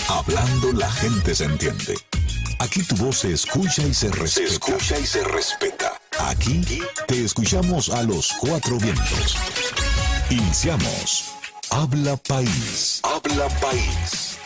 Hablando la gente se entiende. Aquí tu voz se escucha y se respeta. Se escucha y se respeta. Aquí te escuchamos a los cuatro vientos. Iniciamos. Habla País. Habla País.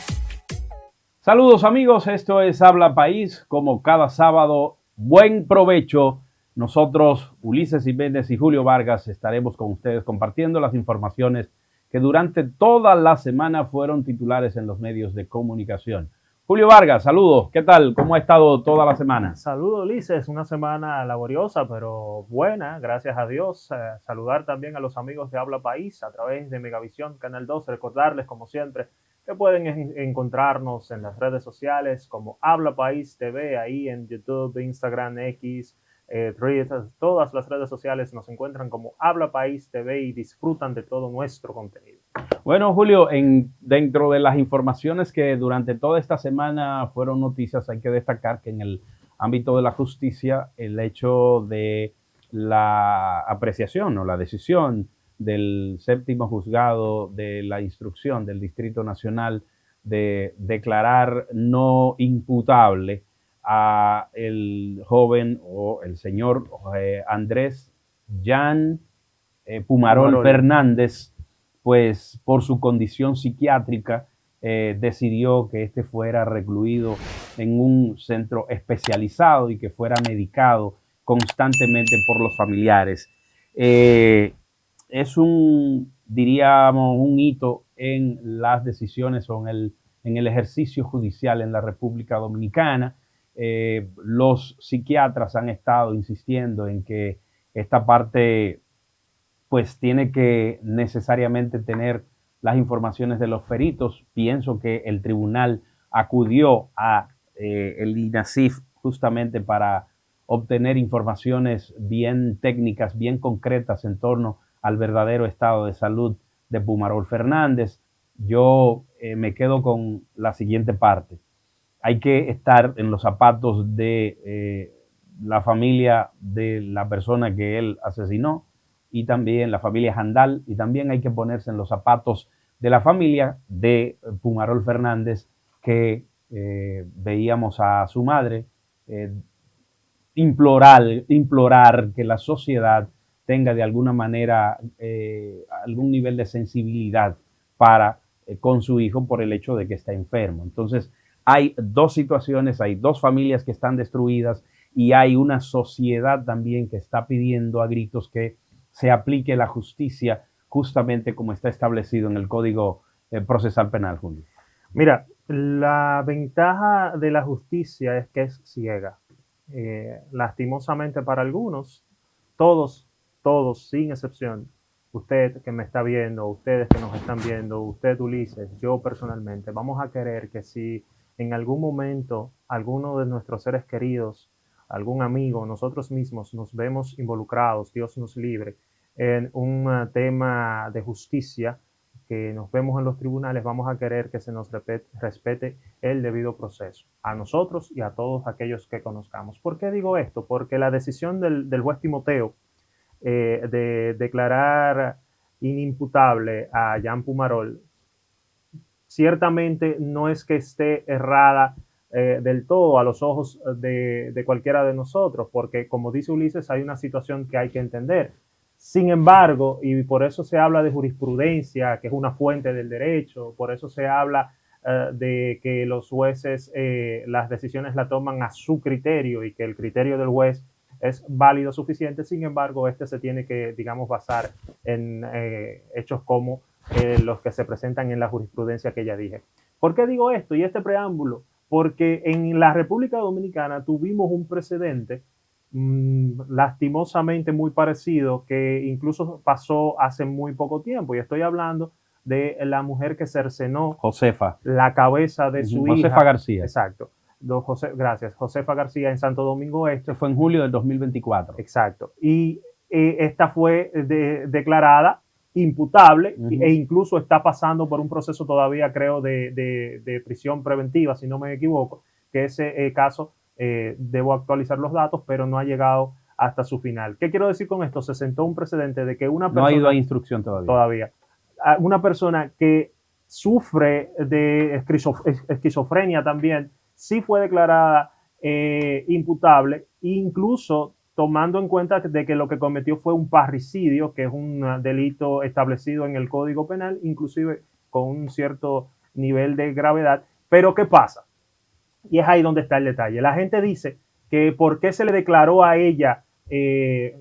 Saludos amigos, esto es Habla País. Como cada sábado, buen provecho. Nosotros, Ulises Jiménez y Julio Vargas, estaremos con ustedes compartiendo las informaciones que durante toda la semana fueron titulares en los medios de comunicación. Julio Vargas, saludos. ¿Qué tal? ¿Cómo ha estado toda la semana? Saludos, Ulises. Una semana laboriosa, pero buena, gracias a Dios. Saludar también a los amigos de Habla País a través de Megavisión, Canal 2. Recordarles, como siempre, que pueden encontrarnos en las redes sociales como Habla País TV, ahí en YouTube, Instagram, X, Twitter, todas las redes sociales nos encuentran como Habla País TV y disfrutan de todo nuestro contenido. Bueno, Julio, dentro de las informaciones que durante toda esta semana fueron noticias, hay que destacar que en el ámbito de la justicia, el hecho de la apreciación o la decisión del séptimo juzgado de la instrucción del Distrito Nacional de declarar no imputable a el joven o el señor Andrés Jan Pumarol Fernández, pues por su condición psiquiátrica decidió que este fuera recluido en un centro especializado y que fuera medicado constantemente por los familiares. Es diríamos, un hito en las decisiones o en el ejercicio judicial en la República Dominicana. Los psiquiatras han estado insistiendo en que esta parte pues tiene que necesariamente tener las informaciones de los peritos. Pienso que el tribunal acudió a el INASIF justamente para obtener informaciones bien técnicas, bien concretas en torno al verdadero estado de salud de Pumarol Fernández. Yo me quedo con la siguiente parte. Hay que estar en los zapatos de la familia de la persona que él asesinó y también la familia Jandal, y también hay que ponerse en los zapatos de la familia de Pumarol Fernández, que veíamos a su madre implorar que la sociedad tenga de alguna manera algún nivel de sensibilidad para con su hijo por el hecho de que está enfermo. Entonces, hay dos situaciones, hay dos familias que están destruidas y hay una sociedad también que está pidiendo a gritos que se aplique la justicia justamente como está establecido en el Código Procesal Penal, Julio. Mira, la ventaja de la justicia es que es ciega. Lastimosamente para algunos, todos, sin excepción, usted que me está viendo, ustedes que nos están viendo, usted Ulises, yo personalmente, vamos a querer que si en algún momento alguno de nuestros seres queridos, algún amigo, nosotros mismos nos vemos involucrados, Dios nos libre, en un tema de justicia, que nos vemos en los tribunales, vamos a querer que se nos respete el debido proceso, a nosotros y a todos aquellos que conozcamos. ¿Por qué digo esto? Porque la decisión del juez Timoteo de declarar inimputable a Jan Pumarol, ciertamente no es que esté errada del todo a los ojos de cualquiera de nosotros, porque como dice Ulises, hay una situación que hay que entender. Sin embargo, y por eso se habla de jurisprudencia, que es una fuente del derecho, por eso se habla de que los jueces las decisiones la toman a su criterio y que el criterio del juez es válido suficiente. Sin embargo, este se tiene que, digamos, basar en hechos como los que se presentan en la jurisprudencia que ya dije. ¿Por qué digo esto y este preámbulo? Porque en la República Dominicana tuvimos un precedente lastimosamente muy parecido que incluso pasó hace muy poco tiempo, y estoy hablando de la mujer que cercenó la cabeza de su hija. Josefa García. Exacto. Gracias. Josefa García en Santo Domingo Este. Fue en julio del 2024. Exacto. Y esta fue declarada imputable e incluso está pasando por un proceso todavía, creo, de prisión preventiva, si no me equivoco, que ese caso debo actualizar los datos, pero no ha llegado hasta su final. ¿Qué quiero decir con esto? Se sentó un precedente de que una persona... No ha ido a instrucción todavía. Una persona que sufre de esquizofrenia también, sí fue declarada imputable, incluso tomando en cuenta de que lo que cometió fue un parricidio, que es un delito establecido en el Código Penal, inclusive con un cierto nivel de gravedad. Pero ¿qué pasa? Y es ahí donde está el detalle. La gente dice que por qué se le declaró a ella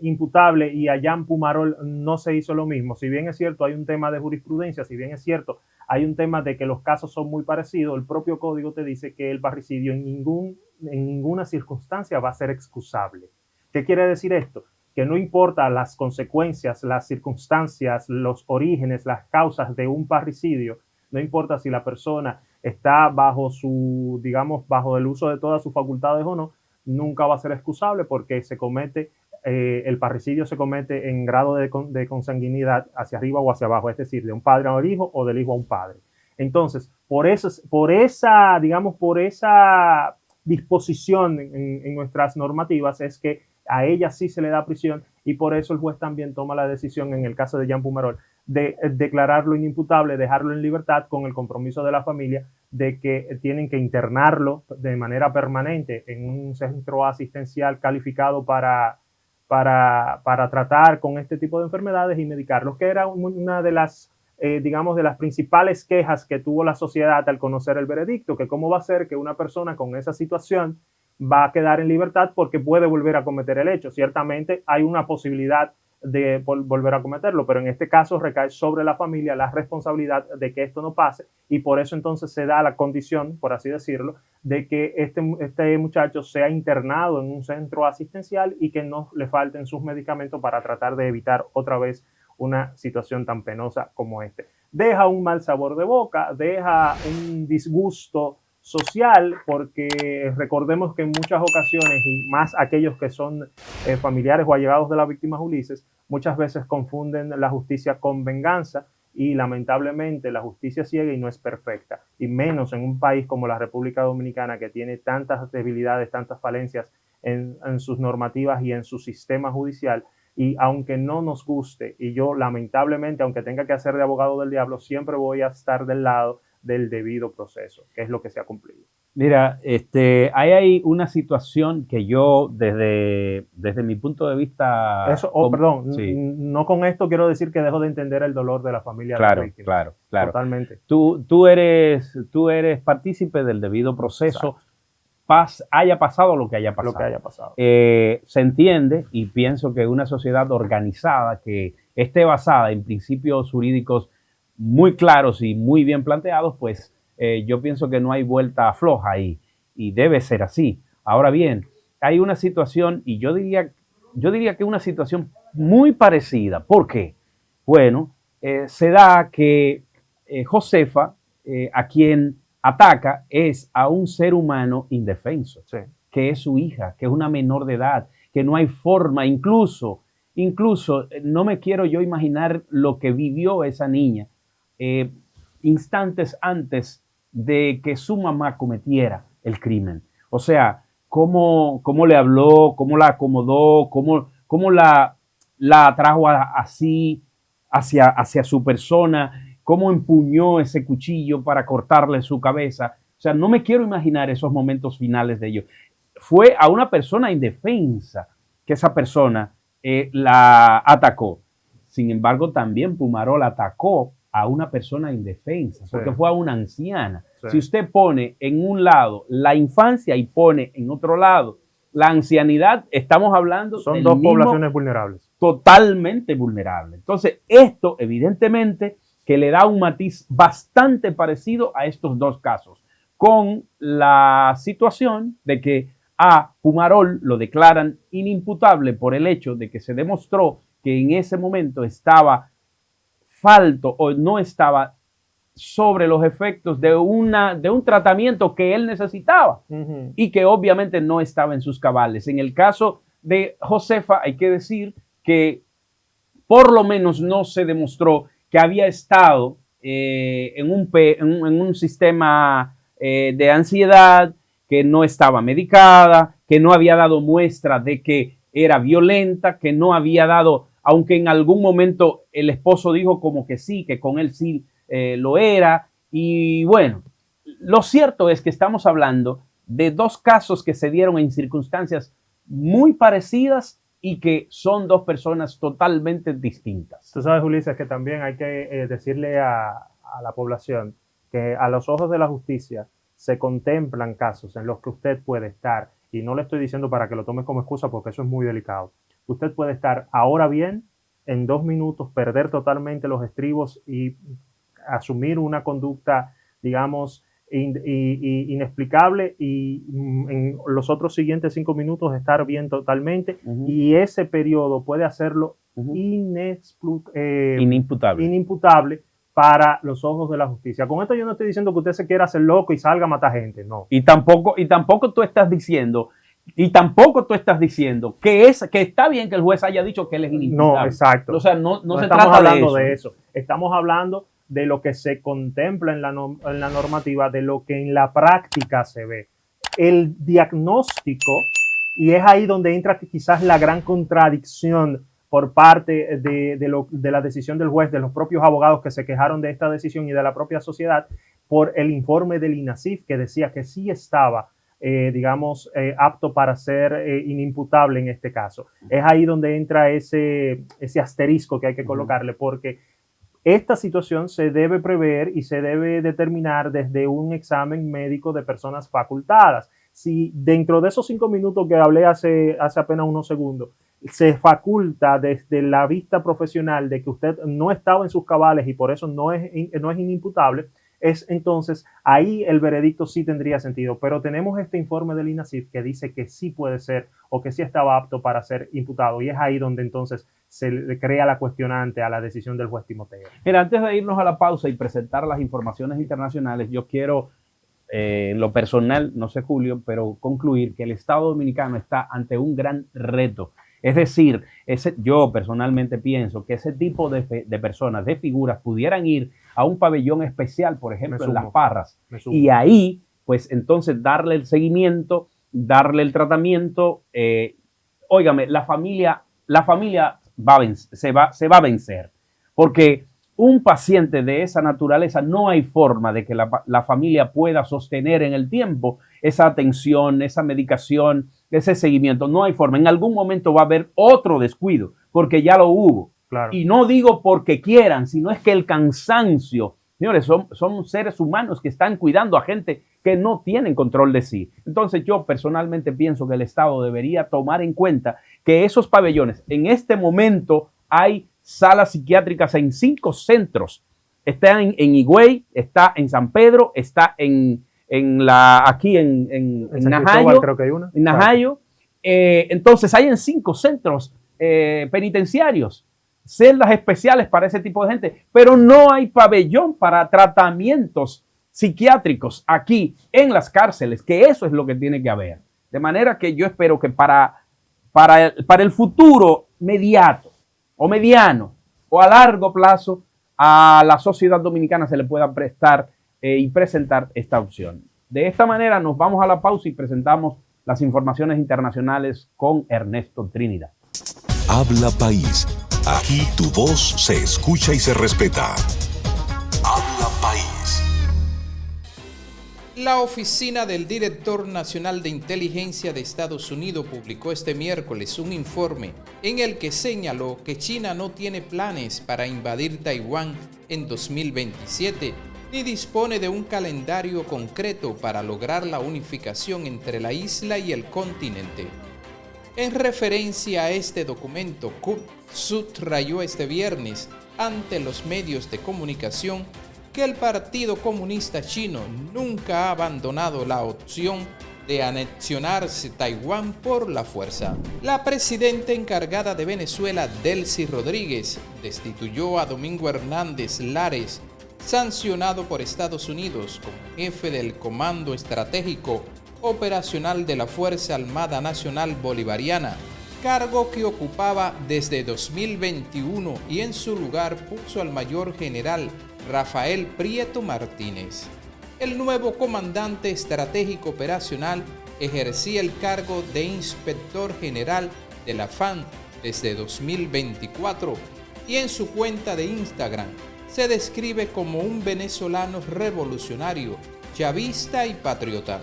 imputable y a Jan Pumarol no se hizo lo mismo. Si bien es cierto, hay un tema de jurisprudencia, si bien es cierto, hay un tema de que los casos son muy parecidos, el propio código te dice que el parricidio en ninguna circunstancia va a ser excusable. ¿Qué quiere decir esto? Que no importa las consecuencias, las circunstancias, los orígenes, las causas de un parricidio, no importa si la persona está bajo su, digamos, bajo el uso de todas sus facultades o no, nunca va a ser excusable porque se comete, el parricidio se comete en grado de consanguinidad hacia arriba o hacia abajo, es decir, de un padre a un hijo o del hijo a un padre. Entonces, por esa disposición en nuestras normativas es que a ella sí se le da prisión y por eso el juez también toma la decisión en el caso de Jan Pumarol de declararlo inimputable, dejarlo en libertad con el compromiso de la familia de que tienen que internarlo de manera permanente en un centro asistencial calificado para tratar con este tipo de enfermedades y medicarlos, que era una de las, digamos, de las principales quejas que tuvo la sociedad al conocer el veredicto, que cómo va a ser que una persona con esa situación va a quedar en libertad porque puede volver a cometer el hecho. Ciertamente hay una posibilidad de volver a cometerlo, pero en este caso recae sobre la familia la responsabilidad de que esto no pase y por eso entonces se da la condición, por así decirlo, de que este muchacho sea internado en un centro asistencial y que no le falten sus medicamentos para tratar de evitar otra vez una situación tan penosa como este. Deja un mal sabor de boca, deja un disgusto social, porque recordemos que en muchas ocasiones, y más aquellos que son familiares o allegados de las víctimas Ulises, muchas veces confunden la justicia con venganza y lamentablemente la justicia ciega y no es perfecta, y menos en un país como la República Dominicana que tiene tantas debilidades, tantas falencias en sus normativas y en su sistema judicial. Y aunque no nos guste, y yo lamentablemente, aunque tenga que hacer de abogado del diablo, siempre voy a estar del lado del debido proceso, que es lo que se ha cumplido. Mira, hay una situación que yo desde mi punto de vista... Perdón, sí. No con esto quiero decir que dejo de entender el dolor de la familia de la víctima. Claro. Totalmente. Tú eres partícipe del debido proceso, haya pasado lo que haya pasado. Se entiende y pienso que una sociedad organizada que esté basada en principios jurídicos muy claros y muy bien planteados, pues yo pienso que no hay vuelta floja ahí y debe ser así. Ahora bien, hay una situación y yo diría que una situación muy parecida. ¿Por qué? Bueno, se da que Josefa, a quien ataca, es a un ser humano indefenso, sí, que es su hija, que es una menor de edad, que no hay forma, incluso no me quiero yo imaginar lo que vivió esa niña instantes antes de que su mamá cometiera el crimen. O sea, cómo le habló, cómo la acomodó, cómo la atrajo así hacia su persona, cómo empuñó ese cuchillo para cortarle su cabeza. O sea, no me quiero imaginar esos momentos finales de ellos. Fue a una persona indefensa que esa persona la atacó. Sin embargo, también Pumarol atacó a una persona indefensa, porque fue a una anciana. Sí. Si usted pone en un lado la infancia y pone en otro lado la ancianidad, estamos hablando son dos poblaciones vulnerables. Totalmente vulnerables. Entonces, esto evidentemente que le da un matiz bastante parecido a estos dos casos, con la situación de que a Pumarol lo declaran inimputable por el hecho de que se demostró que en ese momento estaba falto o no estaba sobre los efectos de un tratamiento que él necesitaba y que obviamente no estaba en sus cabales. En el caso de Josefa hay que decir que por lo menos no se demostró que había estado en un sistema de ansiedad, que no estaba medicada, que no había dado muestra de que era violenta, que no había dado, aunque en algún momento el esposo dijo como que sí, que con él sí lo era, Y bueno, lo cierto es que estamos hablando de dos casos que se dieron en circunstancias muy parecidas y que son dos personas totalmente distintas. Tú sabes, Ulises, que también hay que decirle a la población que a los ojos de la justicia se contemplan casos en los que usted puede estar, y no le estoy diciendo para que lo tome como excusa porque eso es muy delicado. Usted puede estar ahora bien, en 2 minutos, perder totalmente los estribos y asumir una conducta, digamos, inexplicable, y en los otros siguientes 5 minutos estar bien totalmente, y ese periodo puede hacerlo inimputable para los ojos de la justicia. Con esto yo no estoy diciendo que usted se quiera hacer loco y salga a matar gente, no. Y tampoco tú estás diciendo que está bien que el juez haya dicho que él es inimputable. No, exacto. O sea, no se estamos trata hablando de eso. Estamos hablando de lo que se contempla en la normativa, de lo que en la práctica se ve. El diagnóstico, y es ahí donde entra quizás la gran contradicción por parte de la decisión del juez, de los propios abogados que se quejaron de esta decisión y de la propia sociedad, por el informe del INASIF que decía que sí estaba, apto para ser inimputable en este caso. Es ahí donde entra ese asterisco que hay que colocarle, porque esta situación se debe prever y se debe determinar desde un examen médico de personas facultadas. Si dentro de esos 5 minutos que hablé hace apenas unos segundos, se faculta desde la vista profesional de que usted no estaba en sus cabales y por eso no es inimputable, entonces ahí el veredicto sí tendría sentido. Pero tenemos este informe del INASIF que dice que sí puede ser, o que sí estaba apto para ser imputado, y es ahí donde entonces se le crea la cuestionante a la decisión del juez Timoteo. Mira, antes de irnos a la pausa y presentar las informaciones internacionales, yo quiero, en lo personal, no sé Julio, pero concluir que el Estado Dominicano está ante un gran reto. Es decir, yo personalmente pienso que ese tipo de personas, de figuras, pudieran ir a un pabellón especial, por ejemplo, en Las Parras, y ahí, pues entonces darle el seguimiento, darle el tratamiento. Óigame, la familia se va a vencer, porque un paciente de esa naturaleza no hay forma de que la familia pueda sostener en el tiempo esa atención, esa medicación, ese seguimiento. No hay forma. En algún momento va a haber otro descuido, porque ya lo hubo. Claro. Y no digo porque quieran, sino es que el cansancio, señores, son seres humanos que están cuidando a gente que no tienen control de sí. Entonces yo personalmente pienso que el Estado debería tomar en cuenta que esos pabellones, en este momento hay salas psiquiátricas en 5 centros. Está en Higüey, está en San Pedro, está aquí en Najayo, creo que hay una. En Najayo. Entonces hay en 5 centros penitenciarios celdas especiales para ese tipo de gente, pero no hay pabellón para tratamientos psiquiátricos aquí en las cárceles, que eso es lo que tiene que haber. De manera que yo espero que para el futuro inmediato o mediano o a largo plazo a la sociedad dominicana se le pueda prestar y presentar esta opción. De esta manera nos vamos a la pausa y presentamos las informaciones internacionales con Ernesto Trinidad. Habla País. Aquí tu voz se escucha y se respeta. Habla País. La Oficina del Director Nacional de Inteligencia de Estados Unidos publicó este miércoles un informe en el que señaló que China no tiene planes para invadir Taiwán en 2027, ni dispone de un calendario concreto para lograr la unificación entre la isla y el continente. En referencia a este documento, Kut subrayó este viernes ante los medios de comunicación que el Partido Comunista Chino nunca ha abandonado la opción de anexionarse Taiwán por la fuerza. La presidenta encargada de Venezuela, Delcy Rodríguez, destituyó a Domingo Hernández Lares, sancionado por Estados Unidos como jefe del Comando Estratégico Operacional de la Fuerza Armada Nacional Bolivariana, cargo que ocupaba desde 2021, y en su lugar puso al mayor general Rafael Prieto Martínez. El nuevo comandante estratégico operacional ejercía el cargo de inspector general de la FAN desde 2024 y en su cuenta de Instagram se describe como un venezolano revolucionario, chavista y patriota.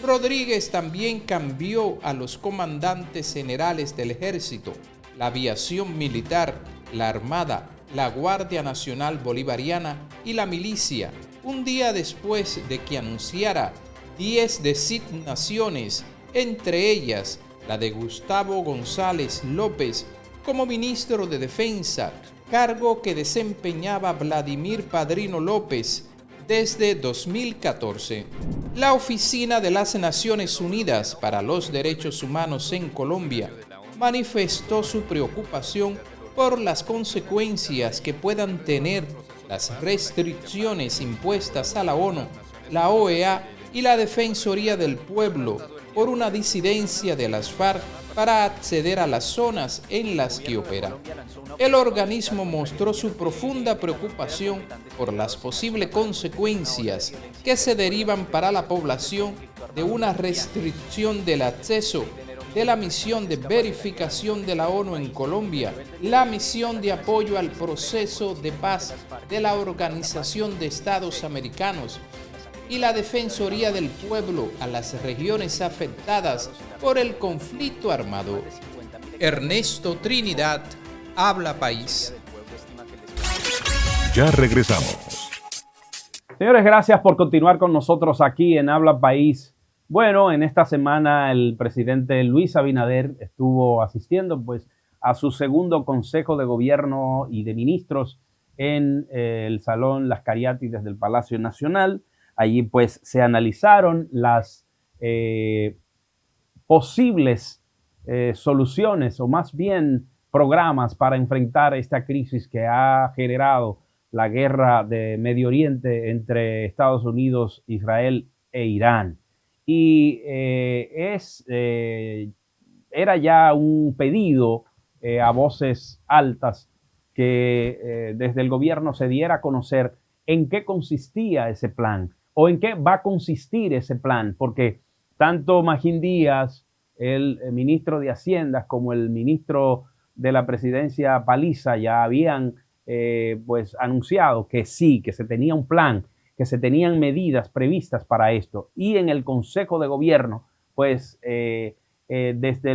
Rodríguez también cambió a los comandantes generales del ejército, la aviación militar, la armada, la Guardia Nacional Bolivariana y la milicia, un día después de que anunciara 10 designaciones, entre ellas la de Gustavo González López como ministro de Defensa, cargo que desempeñaba Vladimir Padrino López desde 2014. La Oficina de las Naciones Unidas para los Derechos Humanos en Colombia manifestó su preocupación por las consecuencias que puedan tener las restricciones impuestas a la ONU, la OEA y la Defensoría del Pueblo por una disidencia de las FARC para acceder a las zonas en las que opera. El organismo mostró su profunda preocupación por las posibles consecuencias que se derivan para la población de una restricción del acceso de la misión de verificación de la ONU en Colombia, la misión de apoyo al proceso de paz de la Organización de Estados Americanos y la Defensoría del Pueblo a las regiones afectadas por el conflicto armado. Ernesto Trinidad, Habla País. Ya regresamos. Señores, gracias por continuar con nosotros aquí en Habla País. Bueno, en esta semana el presidente Luis Abinader estuvo asistiendo pues a su segundo Consejo de Gobierno y de Ministros en el Salón Las Cariátides del Palacio Nacional. Allí pues se analizaron las posibles soluciones o más bien programas para enfrentar esta crisis que ha generado la guerra de Medio Oriente entre Estados Unidos, Israel e Irán. Y era ya un pedido a voces altas que desde el gobierno se diera a conocer en qué consistía ese plan o en qué va a consistir ese plan, porque tanto Magín Díaz, el ministro de Hacienda, como el ministro de la Presidencia Paliza ya habían pues anunciado que sí, que se tenía un plan, que se tenían medidas previstas para esto. Y en el Consejo de Gobierno, pues desde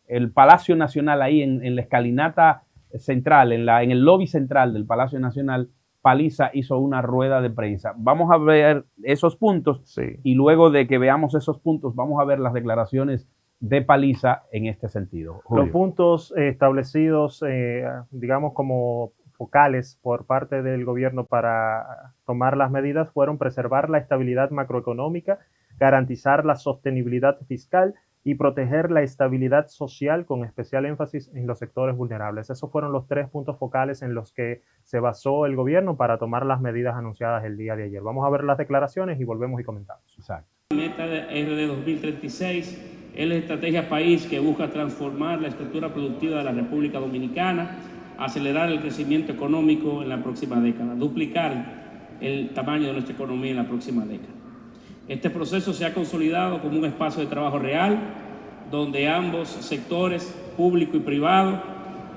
el Palacio Nacional, ahí en la escalinata central, en el lobby central del Palacio Nacional, Paliza hizo una rueda de prensa. Vamos a ver esos puntos y luego de que veamos esos puntos, vamos a ver las declaraciones de Paliza en este sentido. Julio. Los puntos establecidos, digamos, como focales por parte del gobierno para tomar las medidas fueron preservar la estabilidad macroeconómica, garantizar la sostenibilidad fiscal y proteger la estabilidad social con especial énfasis en los sectores vulnerables. Esos fueron los 3 puntos focales en los que se basó el gobierno para tomar las medidas anunciadas el día de ayer. Vamos a ver las declaraciones y volvemos y comentamos. Exacto. Meta de RD 2036 es la estrategia país que busca transformar la estructura productiva de la República Dominicana, acelerar el crecimiento económico en la próxima década, duplicar el tamaño de nuestra economía en la próxima década. Este proceso se ha consolidado como un espacio de trabajo real, donde ambos sectores, público y privado,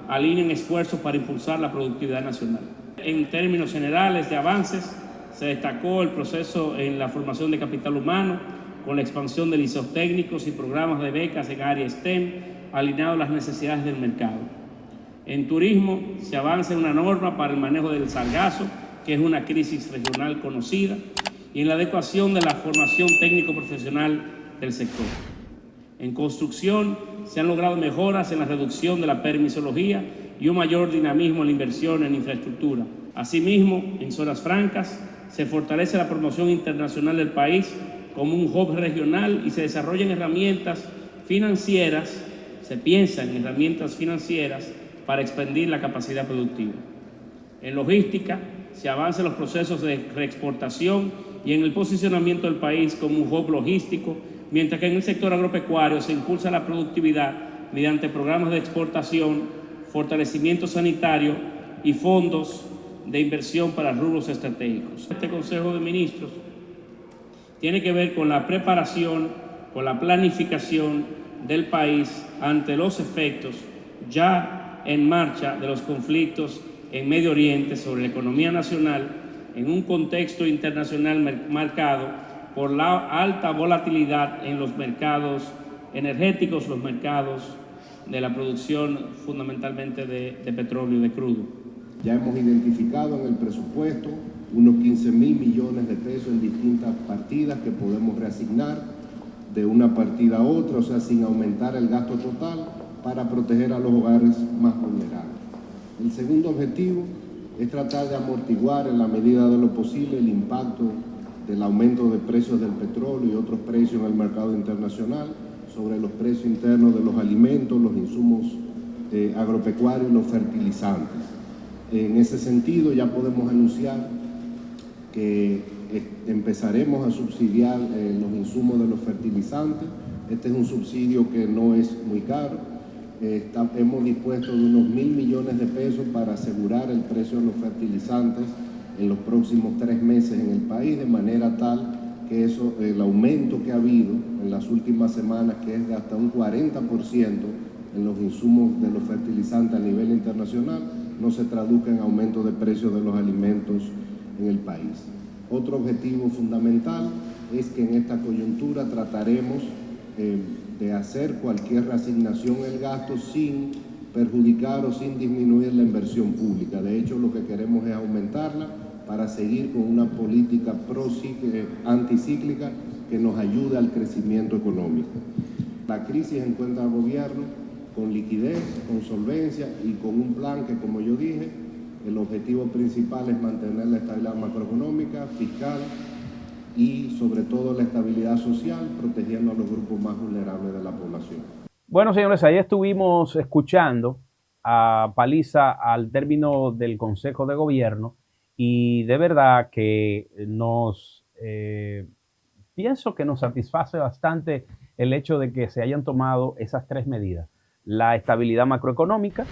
alinean esfuerzos para impulsar la productividad nacional. En términos generales de avances, se destacó el proceso en la formación de capital humano, con la expansión de liceos técnicos y programas de becas en áreas STEM, alineados a las necesidades del mercado. En turismo, se avanza en una norma para el manejo del sargazo, que es una crisis regional conocida, y en la adecuación de la formación técnico-profesional del sector. En construcción, se han logrado mejoras en la reducción de la permisología y un mayor dinamismo en la inversión en infraestructura. Asimismo, en zonas francas, se fortalece la promoción internacional del país como un hub regional y se desarrollan herramientas financieras, se piensa en herramientas financieras para expandir la capacidad productiva. En logística, se avanza en los procesos de reexportación y en el posicionamiento del país como un hub logístico, mientras que en el sector agropecuario se impulsa la productividad mediante programas de exportación, fortalecimiento sanitario y fondos de inversión para rubros estratégicos. Este Consejo de Ministros tiene que ver con la preparación, con la planificación del país ante los efectos ya en marcha de los conflictos en Medio Oriente sobre la economía nacional en un contexto internacional marcado por la alta volatilidad en los mercados energéticos, los mercados de la producción fundamentalmente de petróleo y de crudo. Ya hemos identificado en el presupuesto unos 15.000 millones de pesos en distintas partidas que podemos reasignar de una partida a otra, o sea, sin aumentar el gasto total, para proteger a los hogares más vulnerables. El segundo objetivo es tratar de amortiguar en la medida de lo posible el impacto del aumento de precios del petróleo y otros precios en el mercado internacional sobre los precios internos de los alimentos, los insumos agropecuarios y los fertilizantes. En ese sentido ya podemos anunciar que empezaremos a subsidiar los insumos de los fertilizantes. Este es un subsidio que no es muy caro. Hemos dispuesto de unos 1.000 millones de pesos para asegurar el precio de los fertilizantes en los próximos 3 meses en el país, de manera tal que el aumento que ha habido en las últimas semanas, que es de hasta un 40% en los insumos de los fertilizantes a nivel internacional, no se traduzca en aumento de precios de los alimentos en el país. Otro objetivo fundamental es que en esta coyuntura trataremos de hacer cualquier reasignación del gasto sin perjudicar o sin disminuir la inversión pública. De hecho, lo que queremos es aumentarla para seguir con una política anticíclica que nos ayude al crecimiento económico. La crisis encuentra al gobierno con liquidez, con solvencia y con un plan que, como yo dije, el objetivo principal es mantener la estabilidad macroeconómica, fiscal y sobre todo la estabilidad social, protegiendo a los grupos más vulnerables de la población. Bueno, señores, ahí estuvimos escuchando a Paliza al término del Consejo de Gobierno y de verdad que pienso que nos satisface bastante el hecho de que se hayan tomado esas 3 medidas. La estabilidad macroeconómica,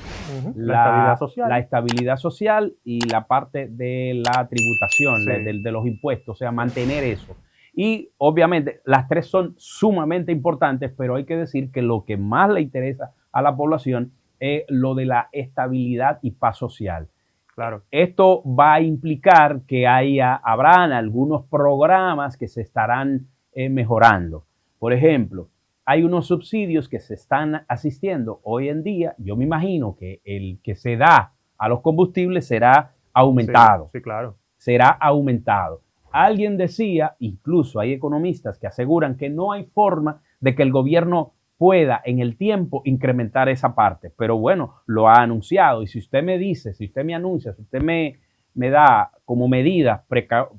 la estabilidad social y la parte de la tributación, de los impuestos, o sea, mantener eso. Y obviamente las 3 son sumamente importantes, pero hay que decir que lo que más le interesa a la población es lo de la estabilidad y paz social. Claro. Esto va a implicar que habrán algunos programas que se estarán mejorando. Por ejemplo, hay unos subsidios que se están asistiendo hoy en día. Yo me imagino que el que se da a los combustibles será aumentado. Sí, claro. Será aumentado. Alguien decía, incluso hay economistas que aseguran que no hay forma de que el gobierno pueda en el tiempo incrementar esa parte. Pero bueno, lo ha anunciado. Y si usted me dice, si usted me anuncia, si usted me da como medidas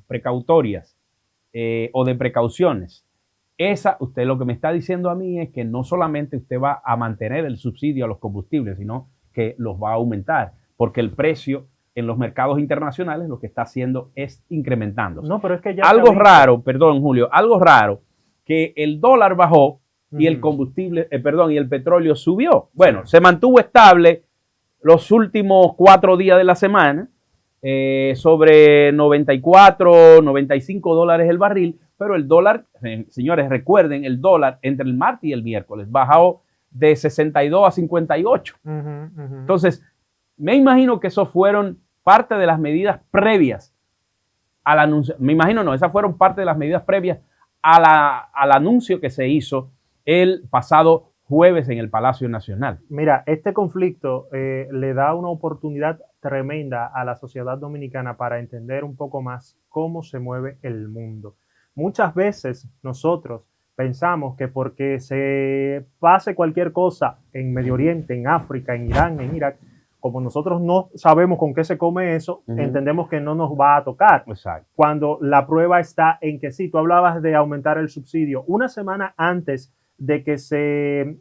precautorias o de precauciones, usted lo que me está diciendo a mí es que no solamente usted va a mantener el subsidio a los combustibles, sino que los va a aumentar, porque el precio en los mercados internacionales lo que está haciendo es incrementándose. No, pero es que ya algo raro, perdón, Julio, algo raro, que el dólar bajó y el combustible, y el petróleo subió. Bueno, se mantuvo estable los últimos 4 días de la semana, sobre 94, 95 dólares el barril, pero el dólar, señores, recuerden, el dólar entre el martes y el miércoles bajó de 62 a 58. Entonces, me imagino que eso fueron parte de las medidas previas al anuncio. Me imagino no, esas fueron parte de las medidas previas al anuncio que se hizo el pasado jueves en el Palacio Nacional. Mira, este conflicto le da una oportunidad tremenda a la sociedad dominicana para entender un poco más cómo se mueve el mundo. Muchas veces nosotros pensamos que porque se pase cualquier cosa en Medio Oriente, en África, en Irán, en Irak, como nosotros no sabemos con qué se come eso, entendemos que no nos va a tocar. Exacto. Cuando la prueba está en que sí, tú hablabas de aumentar el subsidio. Una semana antes de que se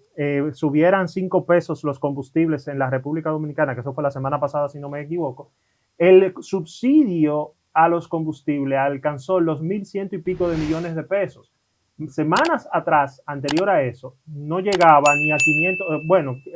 subieran 5 pesos los combustibles en la República Dominicana, que eso fue la semana pasada si no me equivoco, el subsidio a los combustibles alcanzó los 1.100 y pico de millones de pesos. Semanas atrás, anterior a eso, no llegaba ni a 500,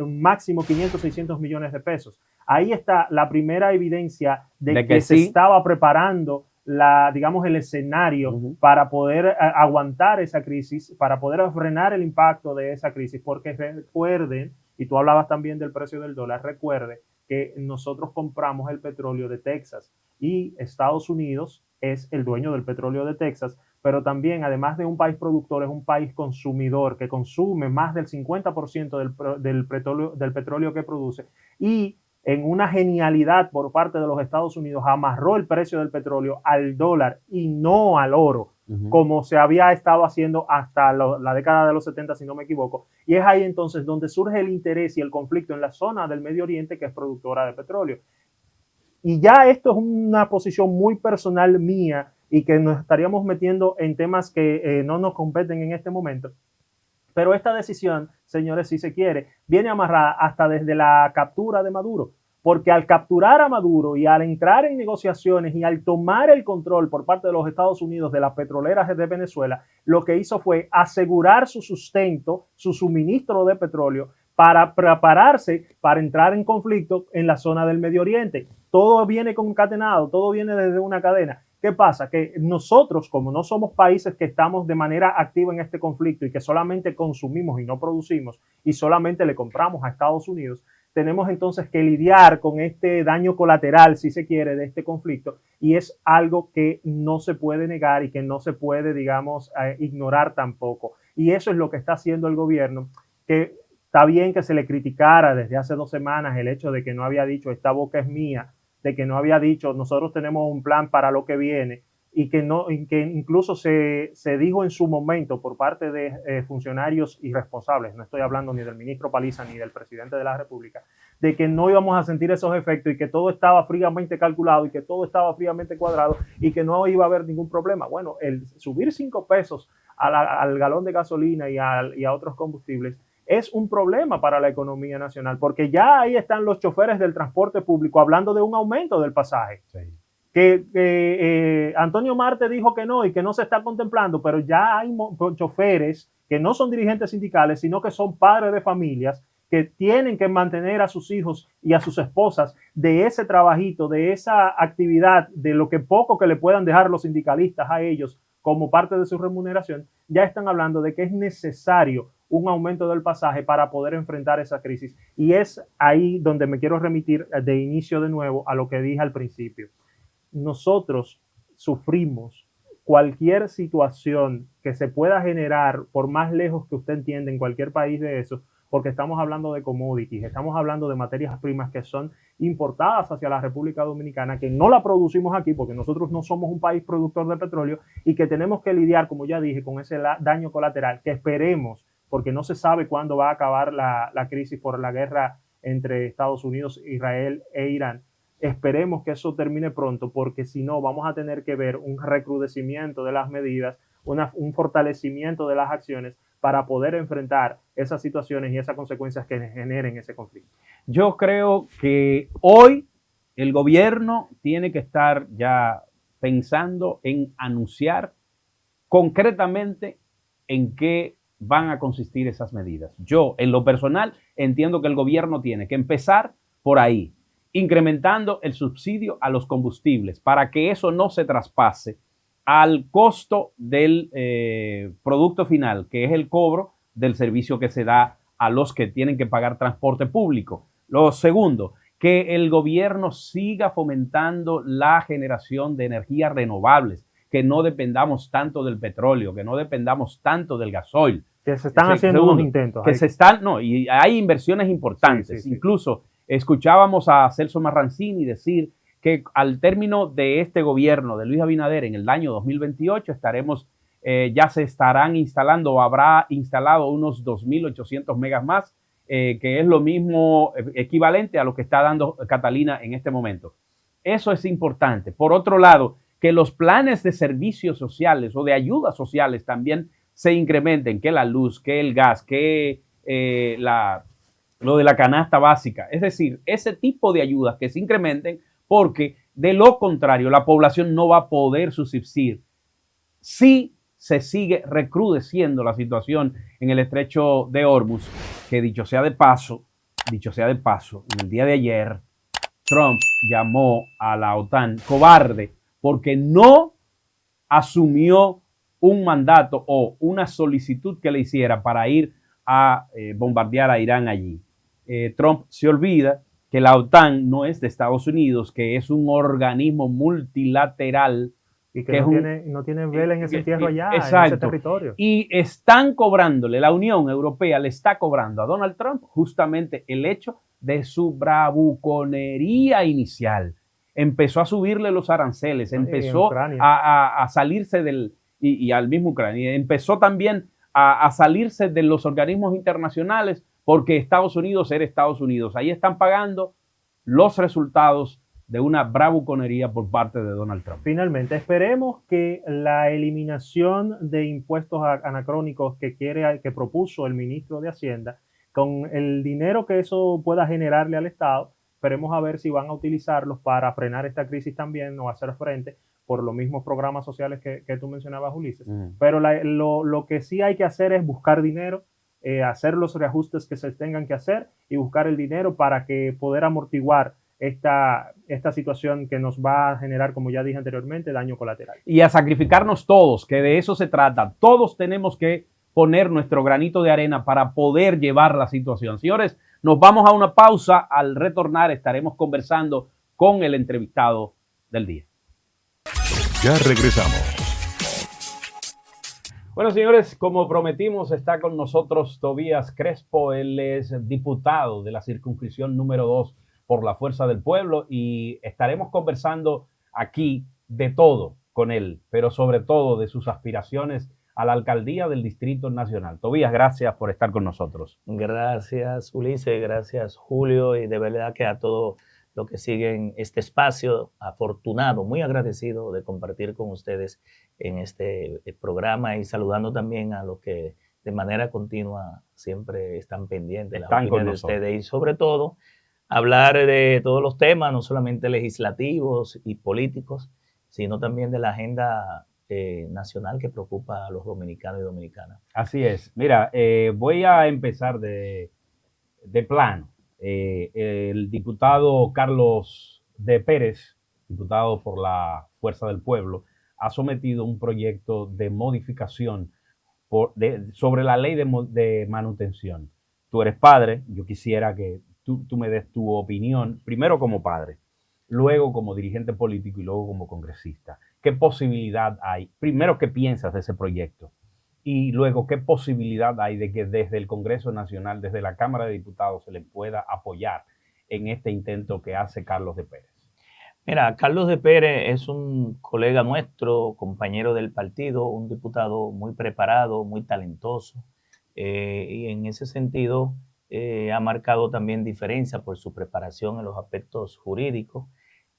máximo 500, 600 millones de pesos. Ahí está la primera evidencia de que se estaba preparando el escenario para poder aguantar esa crisis, para poder frenar el impacto de esa crisis, porque recuerden y tú hablabas también del precio del dólar, recuerde que nosotros compramos el petróleo de Texas y Estados Unidos es el dueño del petróleo de Texas, pero también, además de un país productor, es un país consumidor que consume más del 50% del petróleo que produce, y en una genialidad por parte de los Estados Unidos amarró el precio del petróleo al dólar y no al oro, como se había estado haciendo hasta la década de los 70, si no me equivoco. Y es ahí entonces donde surge el interés y el conflicto en la zona del Medio Oriente, que es productora de petróleo. Y ya esto es una posición muy personal mía y que nos estaríamos metiendo en temas que no nos competen en este momento. Pero esta decisión, señores, si se quiere, viene amarrada hasta desde la captura de Maduro, porque al capturar a Maduro y al entrar en negociaciones y al tomar el control por parte de los Estados Unidos de las petroleras de Venezuela, lo que hizo fue asegurar su sustento, su suministro de petróleo, para prepararse para entrar en conflicto en la zona del Medio Oriente. Todo viene concatenado, todo viene desde una cadena. ¿Qué pasa? Que nosotros, como no somos países que estamos de manera activa en este conflicto y que solamente consumimos y no producimos y solamente le compramos a Estados Unidos, tenemos entonces que lidiar con este daño colateral, si se quiere, de este conflicto, y es algo que no se puede negar y que no se puede, digamos, ignorar tampoco. Y eso es lo que está haciendo el gobierno, que está bien que se le criticara desde hace 2 semanas el hecho de que no había dicho esta boca es mía, de que no había dicho nosotros tenemos un plan para lo que viene, y que incluso se dijo en su momento por parte de funcionarios irresponsables, no estoy hablando ni del ministro Paliza ni del presidente de la República, de que no íbamos a sentir esos efectos y que todo estaba fríamente calculado y que todo estaba fríamente cuadrado y que no iba a haber ningún problema. Bueno, el subir 5 pesos al galón de gasolina y a otros combustibles es un problema para la economía nacional, porque ya ahí están los choferes del transporte público hablando de un aumento del pasaje. Sí. Que Antonio Marte dijo que no y que no se está contemplando, pero ya hay choferes que no son dirigentes sindicales, sino que son padres de familias que tienen que mantener a sus hijos y a sus esposas de ese trabajito, de esa actividad, de lo que poco que le puedan dejar los sindicalistas a ellos como parte de su remuneración. Ya están hablando de que es necesario un aumento del pasaje para poder enfrentar esa crisis. Y es ahí donde me quiero remitir de inicio de nuevo a lo que dije al principio. Nosotros sufrimos cualquier situación que se pueda generar, por más lejos que usted entienda en cualquier país de eso, porque estamos hablando de commodities, estamos hablando de materias primas que son importadas hacia la República Dominicana, que no la producimos aquí porque nosotros no somos un país productor de petróleo y que tenemos que lidiar, como ya dije, con ese daño colateral que esperemos, porque no se sabe cuándo va a acabar la crisis por la guerra entre Estados Unidos, Israel e Irán. Esperemos que eso termine pronto, porque si no vamos a tener que ver un recrudecimiento de las medidas, un fortalecimiento de las acciones para poder enfrentar esas situaciones y esas consecuencias que generen ese conflicto. Yo creo que hoy el gobierno tiene que estar ya pensando en anunciar concretamente en qué van a consistir esas medidas. Yo, en lo personal, entiendo que el gobierno tiene que empezar por ahí, incrementando el subsidio a los combustibles para que eso no se traspase al costo del producto final, que es el cobro del servicio que se da a los que tienen que pagar transporte público. Lo segundo, que el gobierno siga fomentando la generación de energías renovables, que no dependamos tanto del petróleo, que no dependamos tanto del gasoil. Que se están haciendo unos intentos. Y hay inversiones importantes. Sí. Incluso escuchábamos a Celso Marrancini decir que al término de este gobierno de Luis Abinader en el año 2028 ya se estarán instalando o habrá instalado unos 2.800 megas más, que es lo mismo equivalente a lo que está dando Catalina en este momento. Eso es importante. Por otro lado, que los planes de servicios sociales o de ayudas sociales también se incrementen, que la luz, que el gas, que lo de la canasta básica. Es decir, ese tipo de ayudas que se incrementen, porque de lo contrario la población no va a poder subsistir si se sigue recrudeciendo la situación en el estrecho de Hormuz, que dicho sea de paso, en el día de ayer Trump llamó a la OTAN cobarde porque no asumió un mandato o una solicitud que le hiciera para ir a bombardear a Irán allí. Trump se olvida que la OTAN no es de Estados Unidos, que es un organismo multilateral. Y que no tiene vela en ese entierro allá, exacto, en ese territorio. Y están cobrándole, la Unión Europea le está cobrando a Donald Trump justamente el hecho de su bravuconería inicial. Empezó a subirle los aranceles, empezó a salirse y al mismo Ucrania, empezó también a salirse de los organismos internacionales porque Estados Unidos era Estados Unidos. Ahí están pagando los resultados de una bravuconería por parte de Donald Trump. Finalmente, esperemos que la eliminación de impuestos anacrónicos que propuso el ministro de Hacienda, con el dinero que eso pueda generarle al Estado, esperemos a ver si van a utilizarlos para frenar esta crisis también o hacer frente por los mismos programas sociales que tú mencionabas, Ulises. Pero lo que sí hay que hacer es buscar dinero, hacer los reajustes que se tengan que hacer y buscar el dinero para que poder amortiguar esta situación que nos va a generar, como ya dije anteriormente, daño colateral. Y a sacrificarnos todos, que de eso se trata. Todos tenemos que poner nuestro granito de arena para poder llevar la situación. Señores, nos vamos a una pausa. Al retornar estaremos conversando con el entrevistado del día. Ya regresamos. Bueno, señores, como prometimos, está con nosotros Tobías Crespo. Él es diputado de la circunscripción número 2 por la Fuerza del Pueblo y estaremos conversando aquí de todo con él, pero sobre todo de sus aspiraciones a la alcaldía del Distrito Nacional. Tobías, gracias por estar con nosotros. Gracias, Ulises, gracias, Julio, y de verdad que a todos los que siguen este espacio, afortunado, muy agradecido de compartir con ustedes en este programa y saludando también a los que de manera continua siempre están pendientes de las opiniones de ustedes y sobre todo hablar de todos los temas, no solamente legislativos y políticos, sino también de la agenda nacional que preocupa a los dominicanos y dominicanas. Así es. Mira, voy a empezar de plano. El diputado Carlos de Pérez, diputado por la Fuerza del Pueblo, ha sometido un proyecto de modificación sobre la ley de manutención. Tú eres padre, yo quisiera que tú me des tu opinión, primero como padre, luego como dirigente político y luego como congresista. ¿Qué posibilidad hay? Primero, ¿qué piensas de ese proyecto? Y luego, ¿qué posibilidad hay de que desde el Congreso Nacional, desde la Cámara de Diputados, se le pueda apoyar en este intento que hace Carlos de Pérez? Mira, Carlos de Pérez es un colega nuestro, compañero del partido, un diputado muy preparado, muy talentoso, y en ese sentido ha marcado también diferencia por su preparación en los aspectos jurídicos,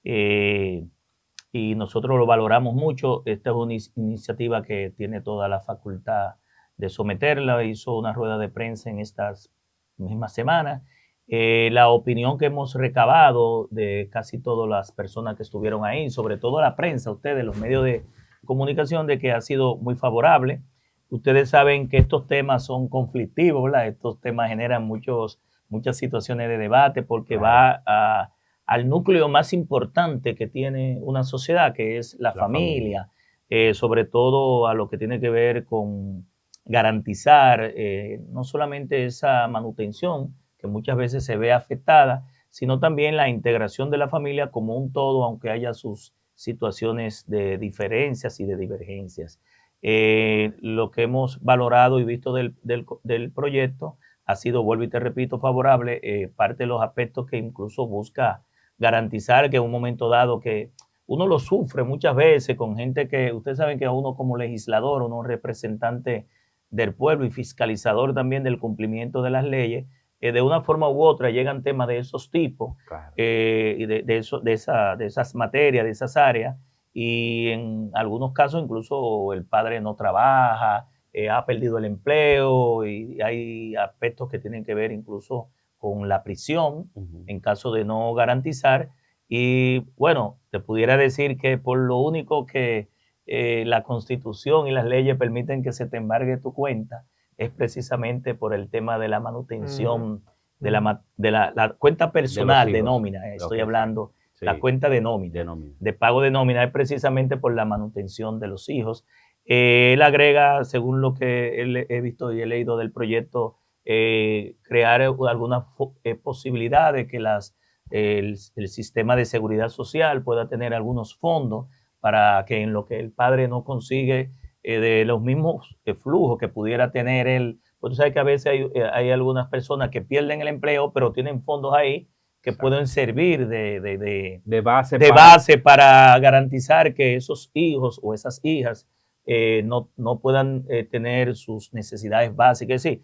y nosotros lo valoramos mucho. Esta es una iniciativa que tiene toda la facultad de someterla. Hizo una rueda de prensa en estas mismas semanas. La opinión que hemos recabado de casi todas las personas que estuvieron ahí, sobre todo la prensa, ustedes, los medios de comunicación, de que ha sido muy favorable. Ustedes saben que estos temas son conflictivos, ¿verdad? Estos temas generan muchas situaciones de debate porque va al núcleo más importante que tiene una sociedad, que es la familia. Sobre todo a lo que tiene que ver con garantizar no solamente esa manutención, que muchas veces se ve afectada, sino también la integración de la familia como un todo, aunque haya sus situaciones de diferencias y de divergencias. Lo que hemos valorado y visto del proyecto ha sido, vuelvo y te repito, favorable. Parte de los aspectos que incluso busca garantizar que en un momento dado que uno lo sufre muchas veces con gente que, ustedes saben que a uno como legislador, uno representante del pueblo y fiscalizador también del cumplimiento de las leyes, de una forma u otra llegan temas de esos tipos, claro, y de esas materias, de esas áreas, y en algunos casos incluso el padre no trabaja, ha perdido el empleo, y hay aspectos que tienen que ver incluso con la prisión en caso de no garantizar. Y bueno, te pudiera decir que por lo único que la Constitución y las leyes permiten que se te embargue tu cuenta es precisamente por el tema de la manutención de la cuenta personal de nómina. Estoy hablando, sí, la cuenta de nómina, de pago de nómina, es precisamente por la manutención de los hijos. Él agrega, según lo que he visto y he leído del proyecto, crear alguna posibilidad de que el sistema de seguridad social pueda tener algunos fondos para que en lo que el padre no consigue de los mismos flujos que pudiera tener él. Pues tú sabes que a veces hay algunas personas que pierden el empleo, pero tienen fondos ahí que pueden servir de base para garantizar que esos hijos o esas hijas no puedan tener sus necesidades básicas. Es decir,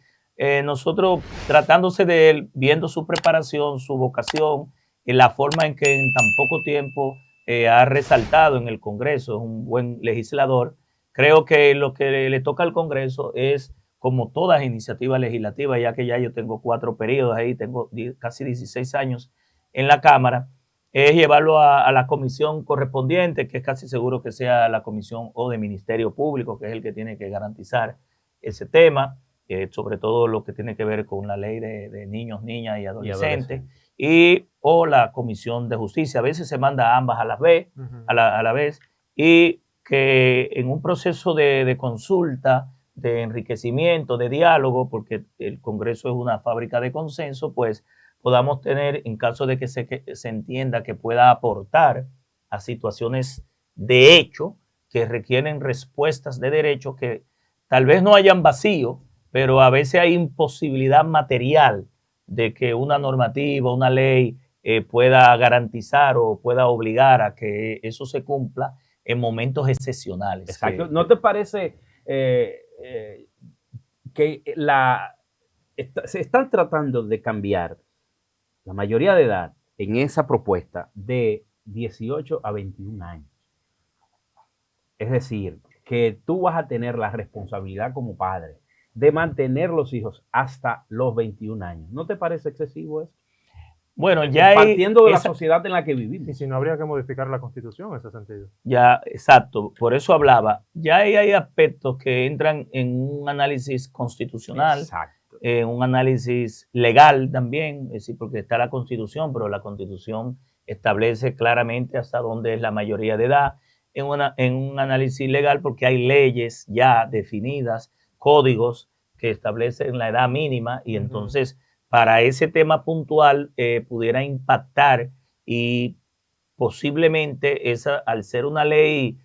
nosotros tratándose de él, viendo su preparación, su vocación, la forma en que en tan poco tiempo ha resaltado en el Congreso, es un buen legislador, creo que lo que le toca al Congreso es, como todas iniciativas legislativas, ya que ya yo tengo 4 periodos ahí, tengo casi 16 años en la Cámara, es llevarlo a la comisión correspondiente, que es casi seguro que sea la comisión o de Ministerio Público, que es el que tiene que garantizar ese tema, sobre todo lo que tiene que ver con la ley de niños, niñas y adolescentes, o la Comisión de Justicia. A veces se manda a ambas a la vez, y que en un proceso de consulta, de enriquecimiento, de diálogo, porque el Congreso es una fábrica de consenso, pues podamos tener, en caso de que se entienda que pueda aportar a situaciones de hecho que requieren respuestas de derecho, que tal vez no hayan vacío, pero a veces hay imposibilidad material de que una normativa, una ley pueda garantizar o pueda obligar a que eso se cumpla en momentos excepcionales. Exacto. ¿No te parece que se están tratando de cambiar la mayoría de edad en esa propuesta de 18 a 21 años? Es decir, que tú vas a tener la responsabilidad como padre de mantener los hijos hasta los 21 años. ¿No te parece excesivo eso? Bueno, ya partiendo de la sociedad en la que vivimos. Y si no, habría que modificar la Constitución en ese sentido. Ya, exacto, por eso hablaba. Ya hay aspectos que entran en un análisis constitucional, en un análisis legal también, es decir, porque está la Constitución, pero la Constitución establece claramente hasta dónde es la mayoría de edad, en un análisis legal, porque hay leyes ya definidas, códigos que establecen la edad mínima, y entonces para ese tema puntual pudiera impactar, y posiblemente al ser una ley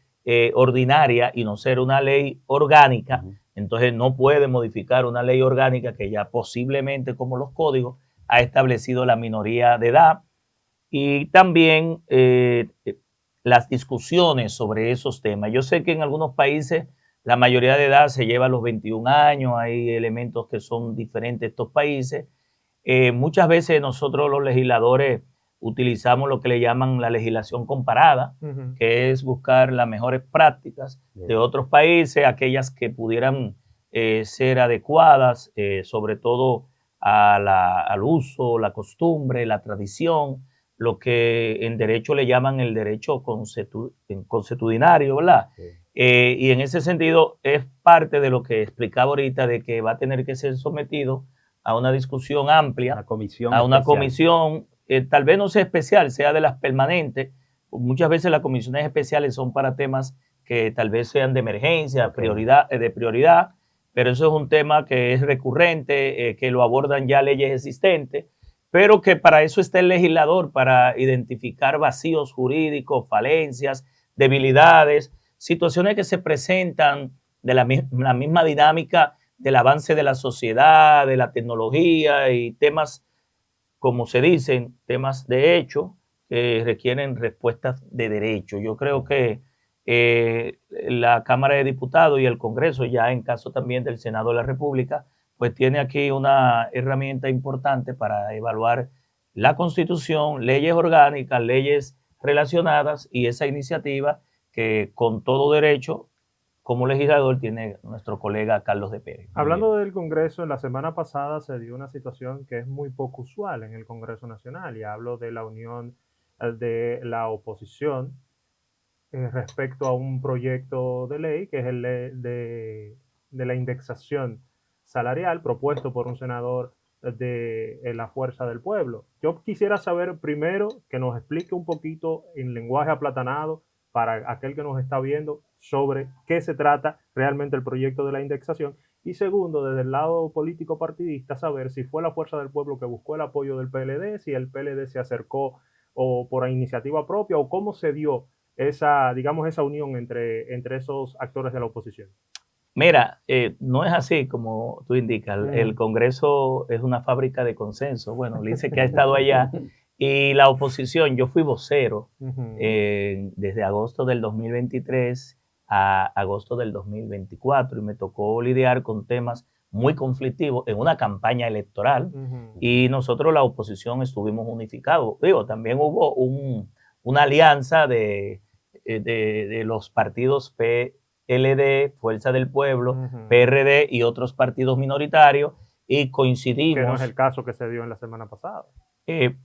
ordinaria y no ser una ley orgánica, entonces no puede modificar una ley orgánica que ya posiblemente, como los códigos, ha establecido la minoría de edad. Y también las discusiones sobre esos temas. Yo sé que en algunos países la mayoría de edad se lleva a los 21 años, hay elementos que son diferentes en estos países. Muchas veces nosotros los legisladores utilizamos lo que le llaman la legislación comparada, que es buscar las mejores prácticas de otros países, aquellas que pudieran ser adecuadas, sobre todo al uso, la costumbre, la tradición, lo que en derecho le llaman el derecho consuetudinario, ¿verdad? Sí. Y en ese sentido es parte de lo que explicaba ahorita, de que va a tener que ser sometido a una discusión amplia, a una comisión, tal vez no sea especial, sea de las permanentes. Muchas veces las comisiones especiales son para temas que tal vez sean de emergencia, de prioridad, pero eso es un tema que es recurrente, que lo abordan ya leyes existentes, pero que para eso está el legislador, para identificar vacíos jurídicos, falencias, debilidades, situaciones que se presentan de la misma dinámica del avance de la sociedad, de la tecnología, y temas, como se dicen, temas de hecho que requieren respuestas de derecho. Yo creo que la Cámara de Diputados y el Congreso, ya en caso también del Senado de la República, pues tiene aquí una herramienta importante para evaluar la Constitución, leyes orgánicas, leyes relacionadas, y esa iniciativa que con todo derecho, como legislador, tiene nuestro colega Carlos de Pérez. Hablando del Congreso, la semana pasada se dio una situación que es muy poco usual en el Congreso Nacional, y hablo de la unión de la oposición respecto a un proyecto de ley que es el de la indexación salarial propuesto por un senador de la Fuerza del Pueblo. Yo quisiera saber primero que nos explique un poquito en lenguaje aplatanado para aquel que nos está viendo sobre qué se trata realmente el proyecto de la indexación, Y segundo, desde el lado político partidista, saber si fue la Fuerza del Pueblo que buscó el apoyo del PLD, si el PLD se acercó o por iniciativa propia, o cómo se dio esa, digamos, esa unión entre esos actores de la oposición. Mira, no es así como tú indicas. El Congreso es una fábrica de consenso. Bueno, dice que ha estado allá. Y la oposición, yo fui vocero desde agosto del 2023 a agosto del 2024 y me tocó lidiar con temas muy conflictivos en una campaña electoral y nosotros la oposición estuvimos unificados. Digo, también hubo una alianza de los partidos PLD, Fuerza del Pueblo, PRD y otros partidos minoritarios y coincidimos. Que no es el caso que se dio en la semana pasada.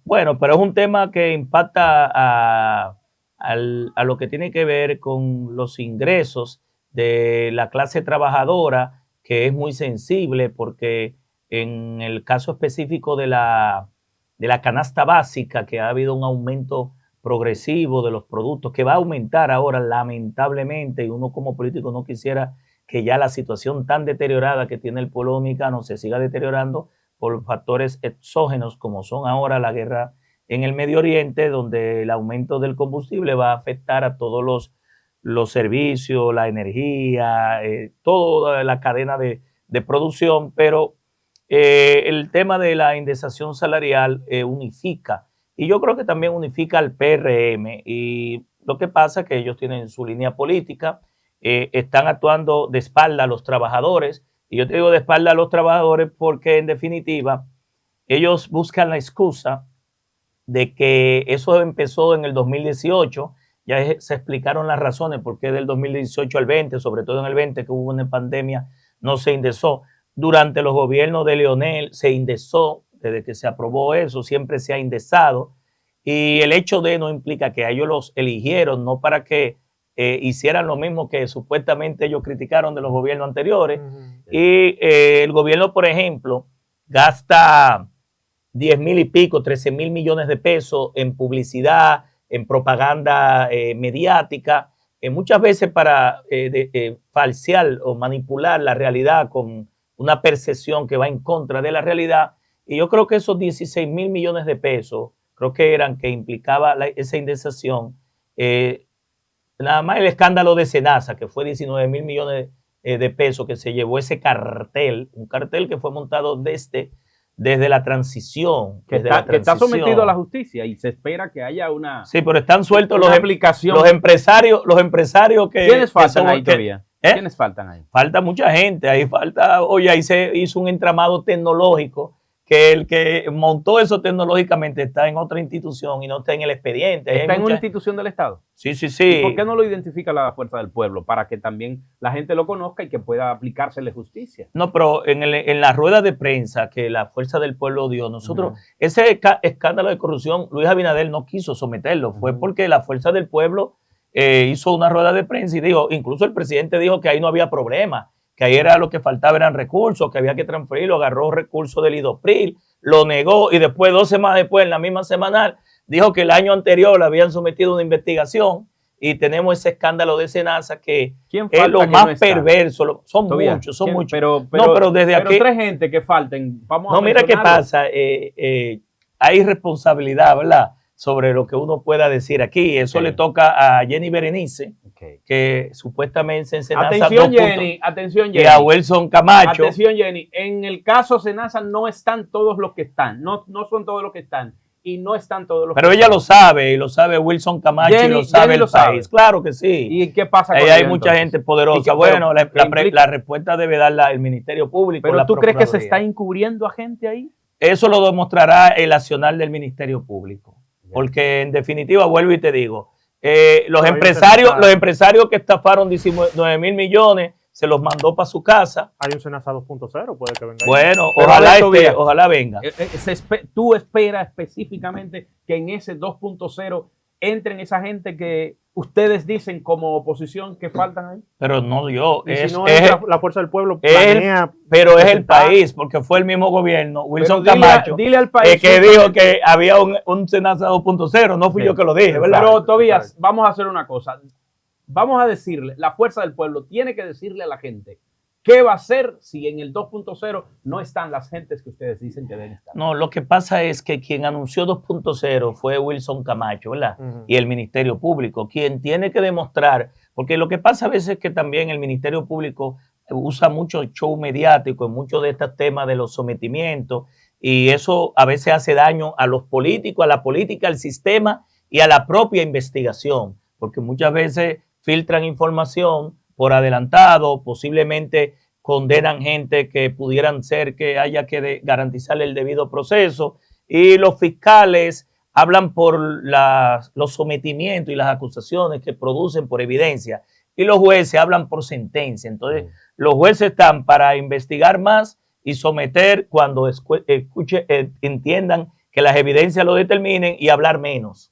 Bueno, pero es un tema que impacta a lo que tiene que ver con los ingresos de la clase trabajadora, que es muy sensible porque en el caso específico de la canasta básica, que ha habido un aumento progresivo de los productos, que va a aumentar ahora lamentablemente, y uno como político no quisiera que ya la situación tan deteriorada que tiene el pueblo dominicano se siga deteriorando por factores exógenos como son ahora la guerra en el Medio Oriente, donde el aumento del combustible va a afectar a todos los servicios, la energía, toda la cadena de producción, pero el tema de la indexación salarial unifica, y yo creo que también unifica al PRM, y lo que pasa es que ellos tienen su línea política, están actuando de espalda a los trabajadores, y yo te digo de espalda a los trabajadores porque en definitiva ellos buscan la excusa de que eso empezó en el 2018, ya se explicaron las razones por qué del 2018 al 20, sobre todo en el 20 que hubo una pandemia, no se indexó. Durante los gobiernos de Leonel se indexó, desde que se aprobó eso siempre se ha indexado, y el hecho de no implica que a ellos los eligieron, no para que hicieran lo mismo que supuestamente ellos criticaron de los gobiernos anteriores. Y el gobierno, por ejemplo, gasta 10,000 y pico, 13,000 millones de pesos en publicidad, en propaganda mediática, muchas veces para falsear o manipular la realidad con una percepción que va en contra de la realidad. Y yo creo que esos 16,000 millones de pesos, creo que eran que implicaba esa indexación, nada más el escándalo de Senasa, que fue 19,000 millones de pesos que se llevó ese cartel, un cartel que fue montado desde la transición. Que está sometido a la justicia y se espera que haya una... Sí, pero están sueltos los aplicación. empresarios que... ¿Quiénes faltan ahí todavía? ¿Quiénes faltan ahí? Falta mucha gente, ahí se hizo un entramado tecnológico que el que montó eso tecnológicamente está en otra institución y no está en el expediente. ¿Está en una institución del Estado? Sí. ¿Y por qué no lo identifica la Fuerza del Pueblo? Para que también la gente lo conozca y que pueda aplicársele justicia. No, pero en la rueda de prensa que la Fuerza del Pueblo dio, nosotros, ese escándalo de corrupción, Luis Abinader no quiso someterlo, fue porque la Fuerza del Pueblo hizo una rueda de prensa y dijo, incluso el presidente dijo que ahí no había problema, que ahí era lo que faltaba eran recursos, que había que transferirlo, agarró recursos del IDOPRIL, lo negó y después, 2 semanas después, en la misma semanal, dijo que el año anterior le habían sometido una investigación y tenemos ese escándalo de Senasa que es lo más perverso. Son muchos. Pero desde aquí... Pero 3 gente que falten, vamos a mira qué pasa, hay responsabilidad, ¿verdad?, sobre lo que uno pueda decir aquí. Eso le toca a Jenny Berenice, que supuestamente en Senasa... Atención, Jenny. Y a Wilson Camacho. Atención, Jenny. En el caso Senasa no están todos los que están. No son todos los que están. Y no están todos los Pero que ella están. Lo sabe, y lo sabe Wilson Camacho, y lo sabe el país. Claro que sí. ¿Y qué pasa con ahí ellos, hay mucha gente poderosa. Bueno, la respuesta debe darla el Ministerio Público. ¿Pero tú crees que se está encubriendo a gente ahí? Eso lo demostrará el accionar del Ministerio Público. Porque en definitiva, vuelvo y te digo, los empresarios que estafaron 19,000 millones, se los mandó para su casa. Hay un Senasa 2.0, puede que venga. Bueno, ojalá venga. ¿Tú esperas específicamente que en ese 2.0 entren esa gente que ustedes dicen como oposición que faltan ahí? Pero no yo. La Fuerza del Pueblo planea... Pero es el país, porque fue el mismo gobierno, Wilson Camacho, dile al país que dijo que había un Senasa 2.0, no fui yo que lo dije, ¿verdad? Pero Tobías, vamos a hacer una cosa. Vamos a decirle, la Fuerza del Pueblo tiene que decirle a la gente ¿Qué va a hacer si en el 2.0 no están las gentes que ustedes dicen que deben estar? No, lo que pasa es que quien anunció 2.0 fue Wilson Camacho, ¿verdad? Y el Ministerio Público, quien tiene que demostrar, porque lo que pasa a veces es que también el Ministerio Público usa mucho show mediático en muchos de estos temas de los sometimientos, y eso a veces hace daño a los políticos, a la política, al sistema y a la propia investigación, porque muchas veces filtran información por adelantado, posiblemente condenan gente que pudieran ser que haya que garantizar el debido proceso, y los fiscales hablan por los sometimientos y las acusaciones que producen por evidencia, y los jueces hablan por sentencia. Entonces, los jueces están para investigar más y someter cuando entiendan que las evidencias lo determinen, y hablar menos.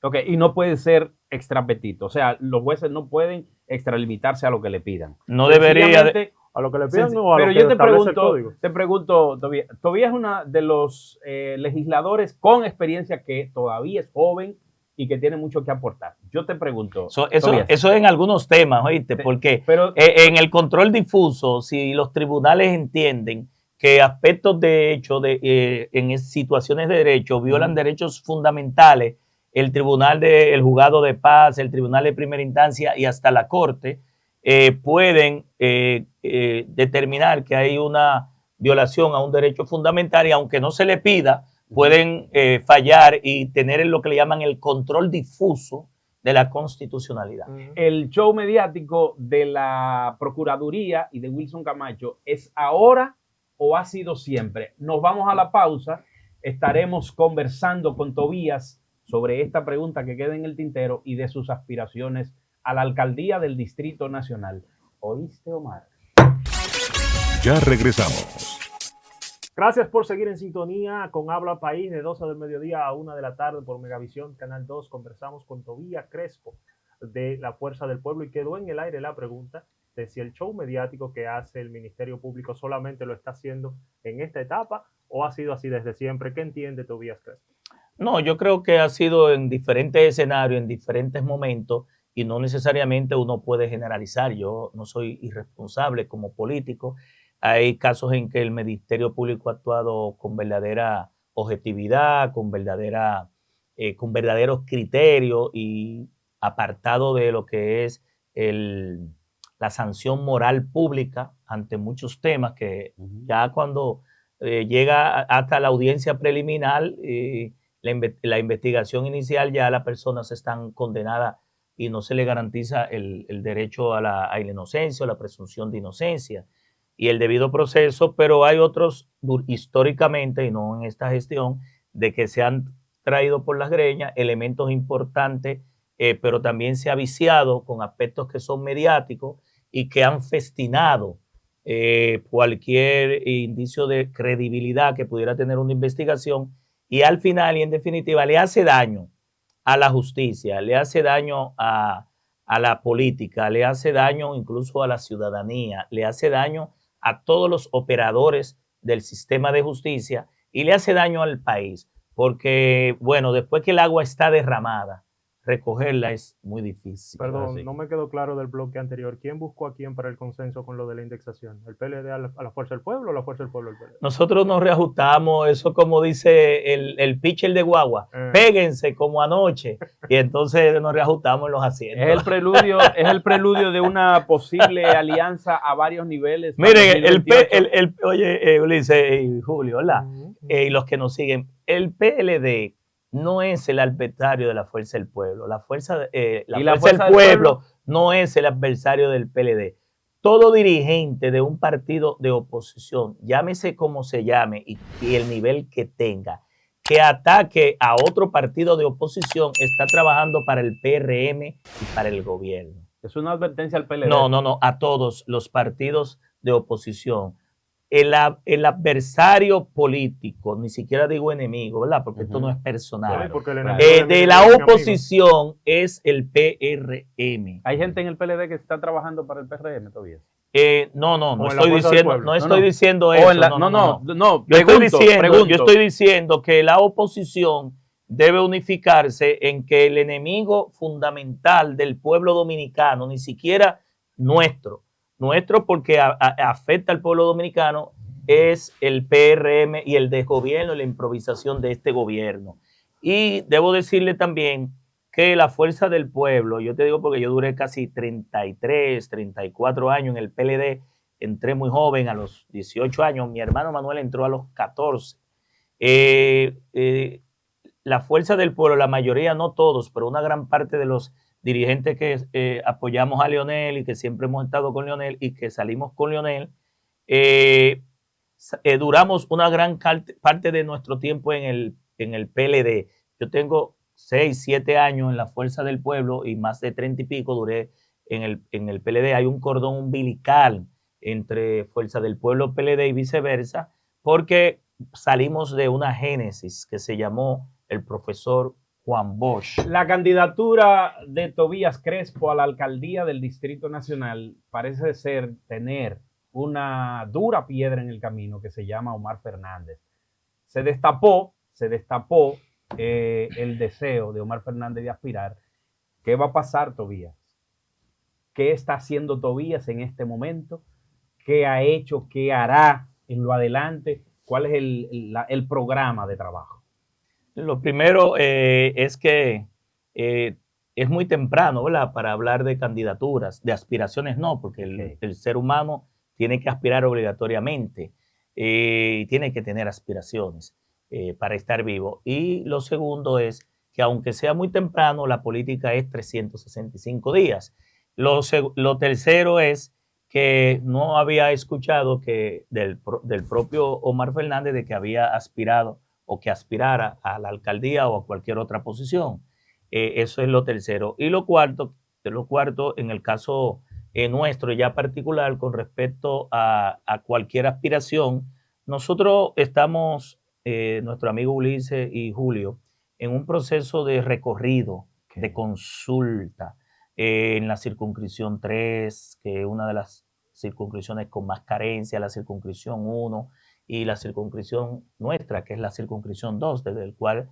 Ok, y no puede ser extrapetito. O sea, los jueces no pueden extralimitarse a lo que le pidan. No debería de... ¿A lo que le pidan o a pero lo que yo establece el código? te pregunto, Tobías es uno de los legisladores con experiencia que todavía es joven y que tiene mucho que aportar. Yo te pregunto, eso en algunos temas, ¿oíste? Porque en el control difuso, si los tribunales entienden que aspectos de hecho en situaciones de derecho violan derechos fundamentales, el tribunal el juzgado de paz, el tribunal de primera instancia y hasta la corte pueden determinar que hay una violación a un derecho fundamental, y aunque no se le pida, pueden fallar y tener lo que le llaman el control difuso de la constitucionalidad. El show mediático de la Procuraduría y de Wilson Camacho, ¿es ahora o ha sido siempre? Nos vamos a la pausa, estaremos conversando con Tobías sobre esta pregunta que queda en el tintero y de sus aspiraciones a la alcaldía del Distrito Nacional. ¿Oíste, Omar? Ya regresamos. Gracias por seguir en sintonía con Habla País de 12 del mediodía a 1 de la tarde por Megavisión Canal 2. Conversamos con Tobías Crespo de la Fuerza del Pueblo, y quedó en el aire la pregunta de si el show mediático que hace el Ministerio Público solamente lo está haciendo en esta etapa o ha sido así desde siempre. ¿Qué entiende Tobías Crespo? No, yo creo que ha sido en diferentes escenarios, en diferentes momentos, y no necesariamente uno puede generalizar. Yo no soy irresponsable como político. Hay casos en que el Ministerio Público ha actuado con verdadera objetividad, con verdaderos criterios y apartado de lo que es la sanción moral pública ante muchos temas que ya cuando llega hasta la audiencia preliminar, la investigación inicial, ya las personas están condenadas y no se le garantiza el derecho a la inocencia o la presunción de inocencia y el debido proceso, pero hay otros históricamente, y no en esta gestión, de que se han traído por las greñas elementos importantes, pero también se ha viciado con aspectos que son mediáticos y que han festinado cualquier indicio de credibilidad que pudiera tener una investigación, y al final y en definitiva le hace daño a la justicia, le hace daño a la política, le hace daño incluso a la ciudadanía, le hace daño a todos los operadores del sistema de justicia y le hace daño al país, porque, bueno, después que el agua está derramada, recogerla es muy difícil. Perdón, no me quedó claro del bloque anterior. ¿Quién buscó a quién para el consenso con lo de la indexación? ¿El PLD a la Fuerza del Pueblo o la Fuerza del Pueblo al PLD? Nosotros nos reajustamos, eso como dice el pitcher de guagua, péguense como anoche, y entonces nos reajustamos en los asientos. Es el preludio de una posible alianza a varios niveles. Miren, oye, Ulises y Julio, ¿verdad? Y los que nos siguen, el PLD no es el adversario de la Fuerza del Pueblo. La Fuerza del Pueblo no es el adversario del PLD. Todo dirigente de un partido de oposición, llámese como se llame y el nivel que tenga, que ataque a otro partido de oposición, está trabajando para el PRM y para el gobierno. Es una advertencia al PLD. No, a todos los partidos de oposición. El adversario político, ni siquiera digo enemigo, ¿verdad? Porque esto no es personal. De la oposición es el PRM. ¿Hay gente en el PLD que está trabajando para el PRM todavía? No estoy diciendo eso. Yo estoy diciendo que la oposición debe unificarse en que el enemigo fundamental del pueblo dominicano, ni siquiera nuestro, nuestro porque afecta al pueblo dominicano, es el PRM y el desgobierno y la improvisación de este gobierno. Y debo decirle también que la fuerza del pueblo, yo te digo porque yo duré casi 33, 34 años en el PLD, entré muy joven, a los 18 años, mi hermano Manuel entró a los 14. La fuerza del pueblo, la mayoría, no todos, pero una gran parte de los dirigentes que apoyamos a Leonel y que siempre hemos estado con Leonel y que salimos con Leonel, duramos una gran parte de nuestro tiempo en el PLD. Yo tengo 6, 7 años en la fuerza del pueblo y más de 30 y pico duré en el PLD. Hay un cordón umbilical entre Fuerza del Pueblo, PLD y viceversa, porque salimos de una génesis que se llamó el profesor Juan Bosch. La candidatura de Tobías Crespo a la alcaldía del Distrito Nacional parece tener una dura piedra en el camino que se llama Omar Fernández. Se destapó el deseo de Omar Fernández de aspirar. ¿Qué va a pasar, Tobías? ¿Qué está haciendo Tobías en este momento? ¿Qué ha hecho? ¿Qué hará en lo adelante? ¿Cuál es el programa de trabajo? Lo primero es que es muy temprano, ¿verdad?, para hablar de candidaturas, de aspiraciones no, porque el ser humano tiene que aspirar obligatoriamente y tiene que tener aspiraciones para estar vivo. Y lo segundo es que aunque sea muy temprano, la política es 365 días. Lo tercero es que no había escuchado que del propio Omar Fernández de que había aspirado o que aspirara a la alcaldía o a cualquier otra posición. Eso es lo tercero. Y lo cuarto, en el caso nuestro ya particular con respecto a cualquier aspiración, nosotros estamos, nuestro amigo Ulises y Julio, en un proceso de recorrido, de consulta en la circunscripción 3, que es una de las circunscripciones con más carencia, la circunscripción 1 y la circunscripción nuestra, que es la circunscripción 2, desde el cual,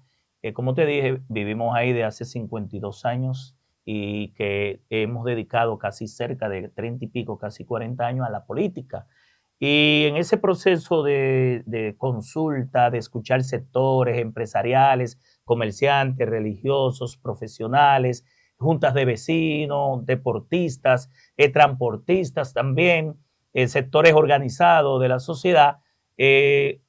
como te dije, vivimos ahí de hace 52 años y que hemos dedicado casi cerca de 30 y pico, casi 40 años a la política. Y en ese proceso de consulta, de escuchar sectores empresariales, comerciantes, religiosos, profesionales, juntas de vecinos, deportistas, transportistas también, sectores organizados de la sociedad,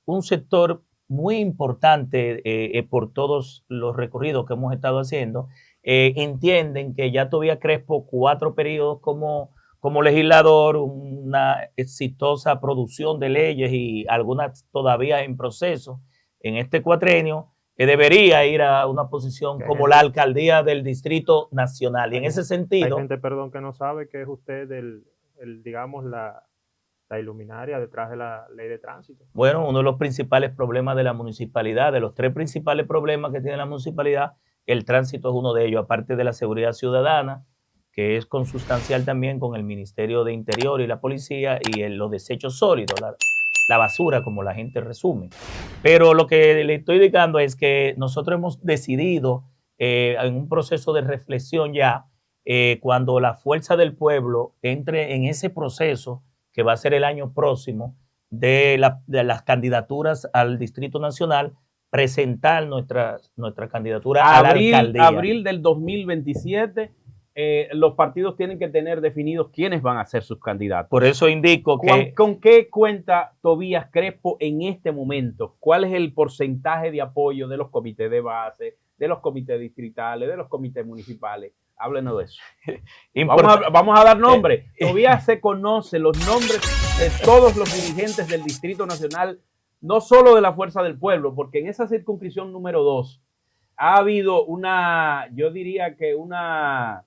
un sector muy importante por todos los recorridos que hemos estado haciendo, entienden que ya Tobías Crespo, 4 periodos como legislador, una exitosa producción de leyes y algunas todavía en proceso en este cuatrenio, debería ir a una posición como la alcaldía del Distrito Nacional. Y en ese sentido... Hay gente, perdón, que no sabe que es usted digamos, la iluminaria detrás de la ley de tránsito. Bueno, uno de los principales problemas de la municipalidad, de los 3 principales problemas que tiene la municipalidad, el tránsito es uno de ellos, aparte de la seguridad ciudadana, que es consustancial también con el Ministerio de Interior y la policía y los desechos sólidos, la basura, como la gente resume. Pero lo que le estoy indicando es que nosotros hemos decidido en un proceso de reflexión ya, cuando la fuerza del pueblo entre en ese proceso que va a ser el año próximo de las candidaturas al Distrito Nacional, presentar nuestra candidatura a la alcaldía. Abril del 2027, los partidos tienen que tener definidos quiénes van a ser sus candidatos. Por eso indico que... ¿Con qué cuenta Tobías Crespo en este momento? ¿Cuál es el porcentaje de apoyo de los comités de base, de los comités distritales, de los comités municipales? Háblenos de eso. Vamos a dar nombres. Tobías se conoce los nombres de todos los dirigentes del Distrito Nacional, no solo de la Fuerza del Pueblo, porque en esa circunscripción número 2 ha habido yo diría que una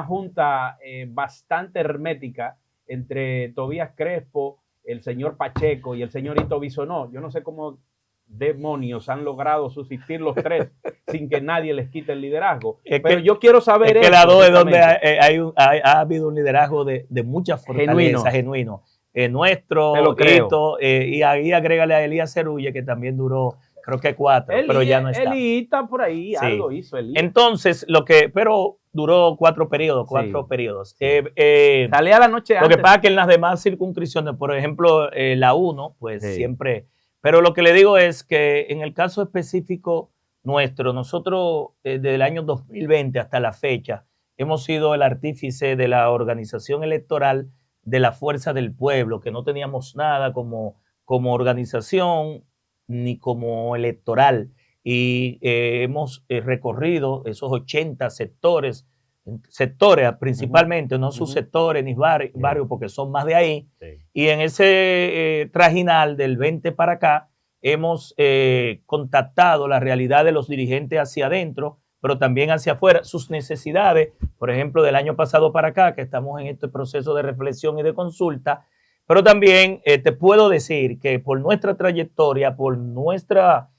junta bastante hermética entre Tobías Crespo, el señor Pacheco y el señorito Bisonó. Yo no sé cómo demonios han logrado subsistir los 3 sin que nadie les quite el liderazgo. Pero yo quiero saber es que la 2 es donde ha habido un liderazgo de mucha fortaleza, genuino. Nuestro, Hito, y ahí agrégale a Elías Cerulle, que también duró, creo que 4, pero ya no está. Elita por ahí, sí. Algo hizo Elita. Entonces, pero duró 4 periodos, Sí. periodos. Salía la noche Lo antes. que pasa es que en las demás circunscripciones, por ejemplo, la 1, pues Sí. siempre. Pero lo que le digo es que en el caso específico nuestro, nosotros desde el año 2020 hasta la fecha hemos sido el artífice de la organización electoral de la Fuerza del Pueblo, que no teníamos nada como organización ni como electoral. Y hemos recorrido esos 80 sectores principalmente, no subsectores ni barrios, porque son más de ahí. Sí. Y en ese trajinal del 20 para acá, hemos contactado la realidad de los dirigentes hacia adentro, pero también hacia afuera, sus necesidades, por ejemplo, del año pasado para acá, que estamos en este proceso de reflexión y de consulta, pero también te puedo decir que por nuestra trayectoria, por nuestra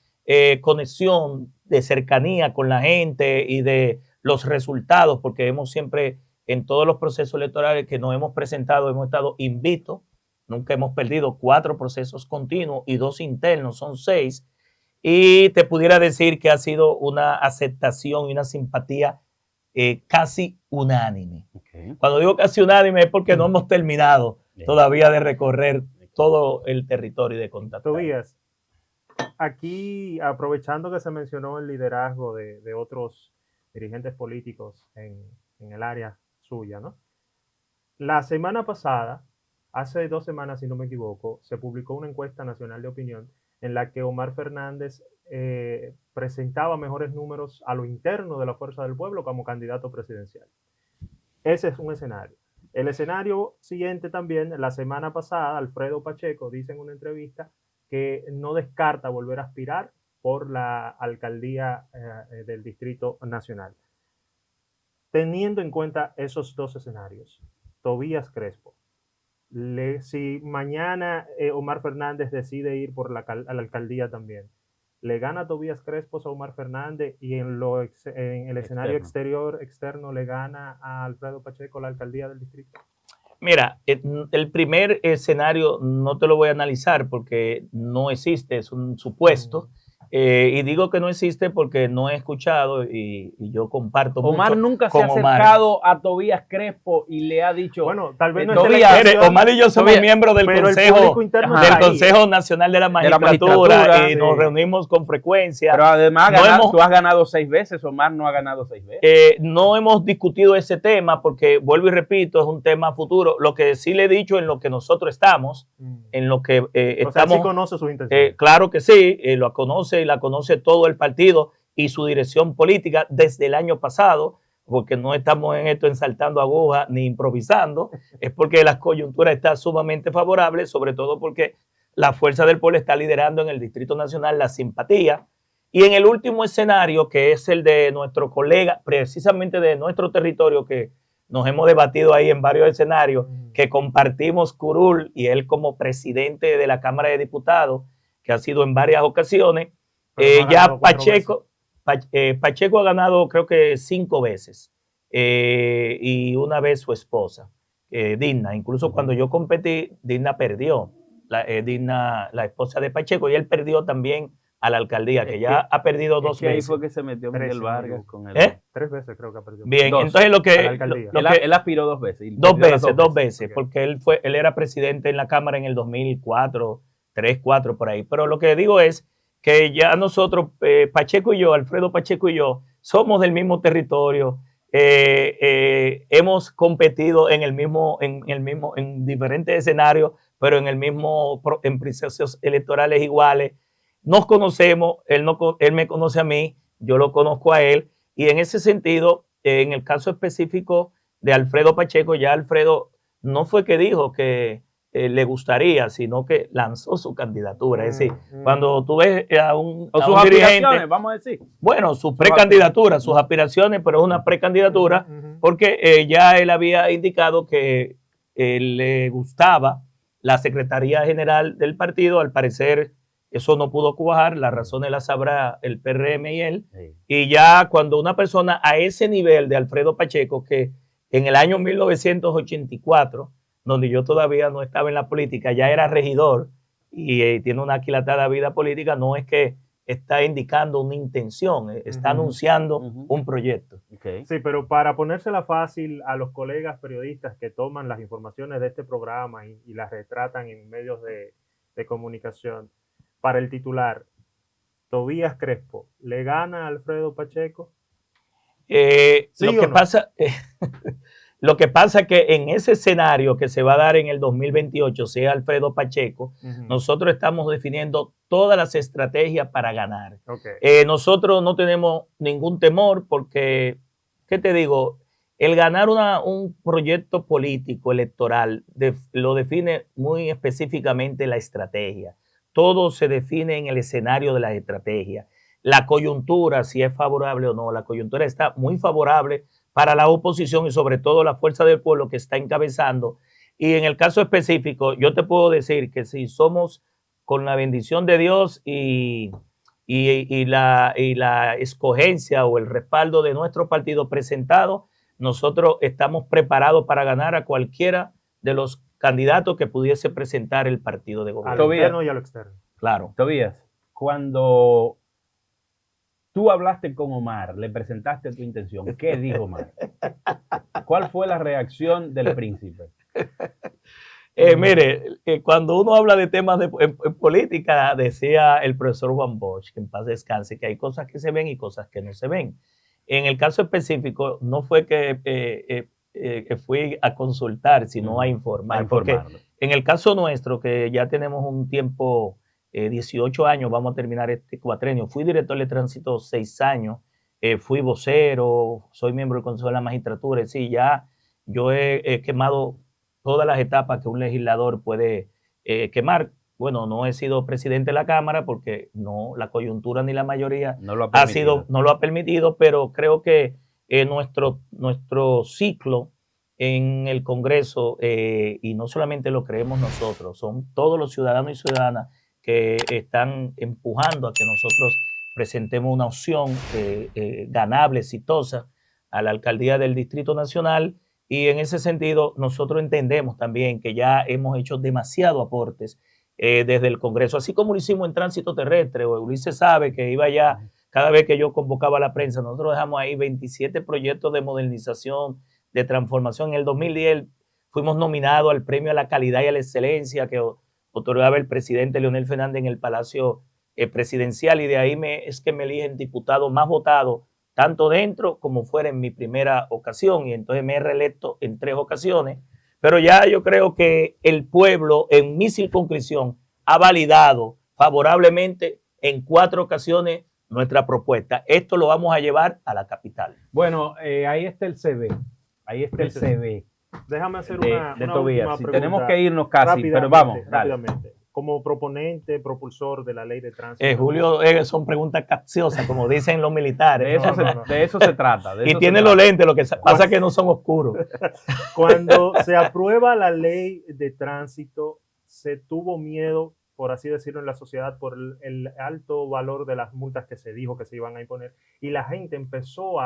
conexión de cercanía con la gente y de los resultados, porque hemos siempre, en todos los procesos electorales que nos hemos presentado, hemos estado invictos, nunca hemos perdido 4 procesos continuos y 2 internos, son 6, y te pudiera decir que ha sido una aceptación y una simpatía casi unánime. Okay. Cuando digo casi unánime es porque no hemos terminado todavía de recorrer todo el territorio y de contactar. Tobías, aquí aprovechando que se mencionó el liderazgo de otros dirigentes políticos en el área suya, ¿no? La semana pasada, hace 2 semanas si no me equivoco, se publicó una encuesta nacional de opinión en la que Omar Fernández presentaba mejores números a lo interno de la Fuerza del Pueblo como candidato presidencial. Ese es un escenario. El escenario siguiente también, la semana pasada, Alfredo Pacheco dice en una entrevista que no descarta volver a aspirar por la alcaldía del Distrito Nacional. Teniendo en cuenta esos 2 escenarios, Tobías Crespo, si mañana Omar Fernández decide ir por la alcaldía también, ¿le gana Tobías Crespo a Omar Fernández y en el escenario externo le gana a Alfredo Pacheco la alcaldía del distrito? Mira, el primer escenario no te lo voy a analizar porque no existe, es un supuesto. Y digo que no existe porque no he escuchado y yo comparto Omar mucho nunca se con ha Omar. acercado a Tobías Crespo y le ha dicho... Bueno, tal vez no Tobías, es la Omar y yo somos Tobías, miembros del Consejo Nacional de la Magistratura y nos reunimos con frecuencia. Pero además No tú has ganado 6 veces, Omar no ha ganado 6 veces. No hemos discutido ese tema porque, vuelvo y repito, es un tema futuro. Lo que sí le he dicho en lo que nosotros estamos, en lo que estamos... O sea, sí conoce sus intenciones. Claro que sí, lo conoce y la conoce todo el partido y su dirección política desde el año pasado, porque no estamos en esto ensaltando agujas ni improvisando, es porque la coyuntura está sumamente favorable, sobre todo porque la Fuerza del Pueblo está liderando en el Distrito Nacional la simpatía. Y en el último escenario, que es el de nuestro colega, precisamente de nuestro territorio, que nos hemos debatido ahí en varios escenarios, que compartimos curul y él como presidente de la Cámara de Diputados, que ha sido en varias ocasiones, ya Pacheco ha ganado creo que 5 veces y una vez su esposa, Digna. Incluso cuando yo competí, Digna perdió, la esposa de Pacheco, y él perdió también a la alcaldía, que ya ha perdido 2 veces. Ahí fue que se metió Miguel Vargas con él. 3 veces creo que ha perdido. Bien, 2, entonces él aspiró 2 veces. 2 veces, okay. Porque él era presidente en la Cámara en el 2004, 4 por ahí. Pero lo que digo es que ya nosotros, Pacheco y yo, Alfredo Pacheco y yo, somos del mismo territorio, hemos competido en diferentes escenarios, pero en procesos electorales iguales. Nos conocemos, él me conoce a mí, yo lo conozco a él, y en ese sentido, en el caso específico de Alfredo Pacheco, ya Alfredo no fue que dijo que le gustaría, sino que lanzó su candidatura. Es decir, cuando tú ves a un dirigente, vamos a decir. Bueno, su precandidatura, sus aspiraciones, pero es una precandidatura, porque ya él había indicado que le gustaba la Secretaría General del partido. Al parecer eso no pudo cuajar, las razones las sabrá el PRM y él. Sí. Y ya cuando una persona a ese nivel de Alfredo Pacheco, que en el año 1984, donde yo todavía no estaba en la política, ya era regidor y tiene una aquilatada vida política, no es que está indicando una intención, está anunciando un proyecto. Okay. Sí, pero para ponérsela fácil a los colegas periodistas que toman las informaciones de este programa y las retratan en medios de comunicación, para el titular, Tobías Crespo, ¿le gana a Alfredo Pacheco? ¿Sí Lo o que no? pasa... Lo que pasa es que en ese escenario que se va a dar en el 2028, sea Alfredo Pacheco, nosotros estamos definiendo todas las estrategias para ganar. Okay. Nosotros no tenemos ningún temor porque, ¿qué te digo? El ganar un proyecto político electoral lo define muy específicamente la estrategia. Todo se define en el escenario de la estrategia. La coyuntura, si es favorable o no, la coyuntura está muy favorable para la oposición y sobre todo la fuerza del pueblo que está encabezando. Y en el caso específico, yo te puedo decir que si somos con la bendición de Dios y la escogencia o el respaldo de nuestro partido presentado, nosotros estamos preparados para ganar a cualquiera de los candidatos que pudiese presentar el partido de A gobierno. lo interno y a lo externo. Claro. Tobías, cuando tú hablaste con Omar, le presentaste tu intención, ¿qué dijo Omar? ¿Cuál fue la reacción del príncipe? Mire, cuando uno habla de temas en política, decía el profesor Juan Bosch, que en paz descanse, que hay cosas que se ven y cosas que no se ven. En el caso específico, no fue que fui a consultar, sino a informar. Porque en el caso nuestro, que ya tenemos un tiempo, 18 años, vamos a terminar este cuatrenio, fui director de tránsito 6 años, fui vocero, soy miembro del Consejo de la Magistratura, sí, ya yo he quemado todas las etapas que un legislador puede quemar. Bueno, no he sido presidente de la Cámara porque no, la coyuntura ni la mayoría no lo ha permitido, pero creo que nuestro ciclo en el Congreso, y no solamente lo creemos nosotros, son todos los ciudadanos y ciudadanas que están empujando a que nosotros presentemos una opción ganable, exitosa, a la alcaldía del Distrito Nacional. Y en ese sentido, nosotros entendemos también que ya hemos hecho demasiados aportes desde el Congreso, así como lo hicimos en tránsito terrestre. Ulises sabe que iba ya, cada vez que yo convocaba a la prensa, nosotros dejamos ahí 27 proyectos de modernización, de transformación. En el 2010 fuimos nominados al Premio a la Calidad y a la Excelencia que otorgaba el presidente Leonel Fernández en el Palacio Presidencial, y de ahí es que me eligen diputado más votado, tanto dentro como fuera en mi primera ocasión, y entonces me he reelecto en 3 ocasiones. Pero ya yo creo que el pueblo en mi circunscripción ha validado favorablemente en 4 ocasiones nuestra propuesta. Esto lo vamos a llevar a la capital. Bueno, ahí está el CV. Ahí está el CV. Déjame hacer de una Tobías. última Si pregunta. tenemos que irnos casi, pero vamos. Rápidamente. Como proponente, propulsor de la ley de tránsito. Julio, son preguntas capciosas, como dicen los militares. De eso se trata. Y tiene los lentes, lo que pasa es que no son oscuros. Cuando se aprueba la ley de tránsito, se tuvo miedo, por así decirlo, en la sociedad por el alto valor de las multas que se dijo que se iban a imponer, y la gente empezó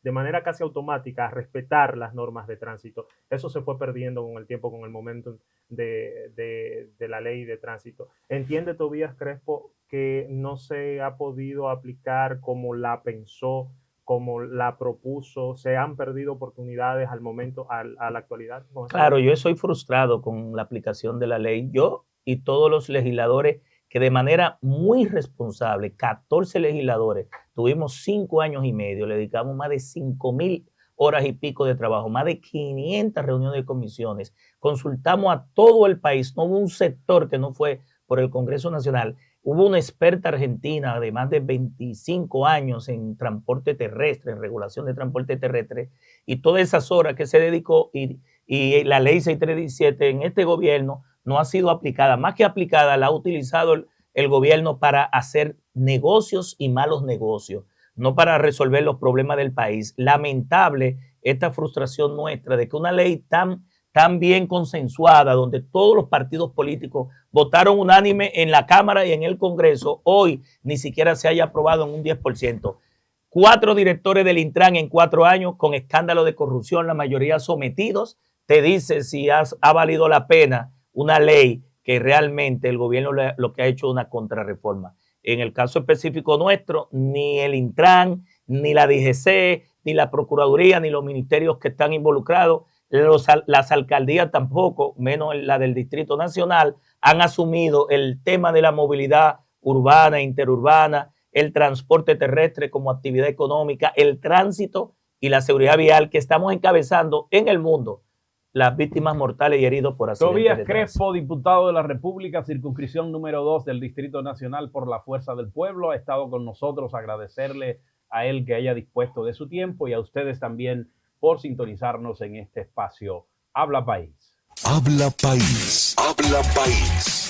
de manera casi automática a respetar las normas de tránsito. Eso se fue perdiendo con el tiempo, con el momento de la ley de tránsito. ¿Entiende Tobías Crespo que no se ha podido aplicar como la pensó, como la propuso? ¿Se han perdido oportunidades al momento, a la actualidad? Claro, yo soy frustrado con la aplicación de la ley. Yo y todos los legisladores que de manera muy responsable, 14 legisladores, tuvimos 5 años y medio, le dedicamos más de 5,000 horas y pico de trabajo, más de 500 reuniones de comisiones, consultamos a todo el país, no hubo un sector que no fue por el Congreso Nacional. Hubo una experta argentina de más de 25 años en transporte terrestre, en regulación de transporte terrestre, y todas esas horas que se dedicó, y la ley 6317 en este gobierno no ha sido aplicada. Más que aplicada, la ha utilizado el gobierno para hacer negocios y malos negocios, no para resolver los problemas del país. Lamentable esta frustración nuestra de que una ley tan bien consensuada, donde todos los partidos políticos votaron unánime en la Cámara y en el Congreso, hoy ni siquiera se haya aprobado en un 10%. 4 directores del Intran en 4 años con escándalo de corrupción, la mayoría sometidos. Te dice si ha valido la pena una ley que realmente el gobierno lo que ha hecho es una contrarreforma. En el caso específico nuestro, ni el Intran, ni la DGC, ni la Procuraduría, ni los ministerios que están involucrados, las alcaldías tampoco, menos la del Distrito Nacional, han asumido el tema de la movilidad urbana, interurbana, el transporte terrestre como actividad económica, el tránsito y la seguridad vial, que estamos encabezando en el mundo las víctimas mortales y heridos por accidentes. Tobías Crespo, diputado de la República, circunscripción número 2 del Distrito Nacional por la Fuerza del Pueblo, ha estado con nosotros. Agradecerle a él que haya dispuesto de su tiempo y a ustedes también por sintonizarnos en este espacio. Habla País. Habla País. Habla País.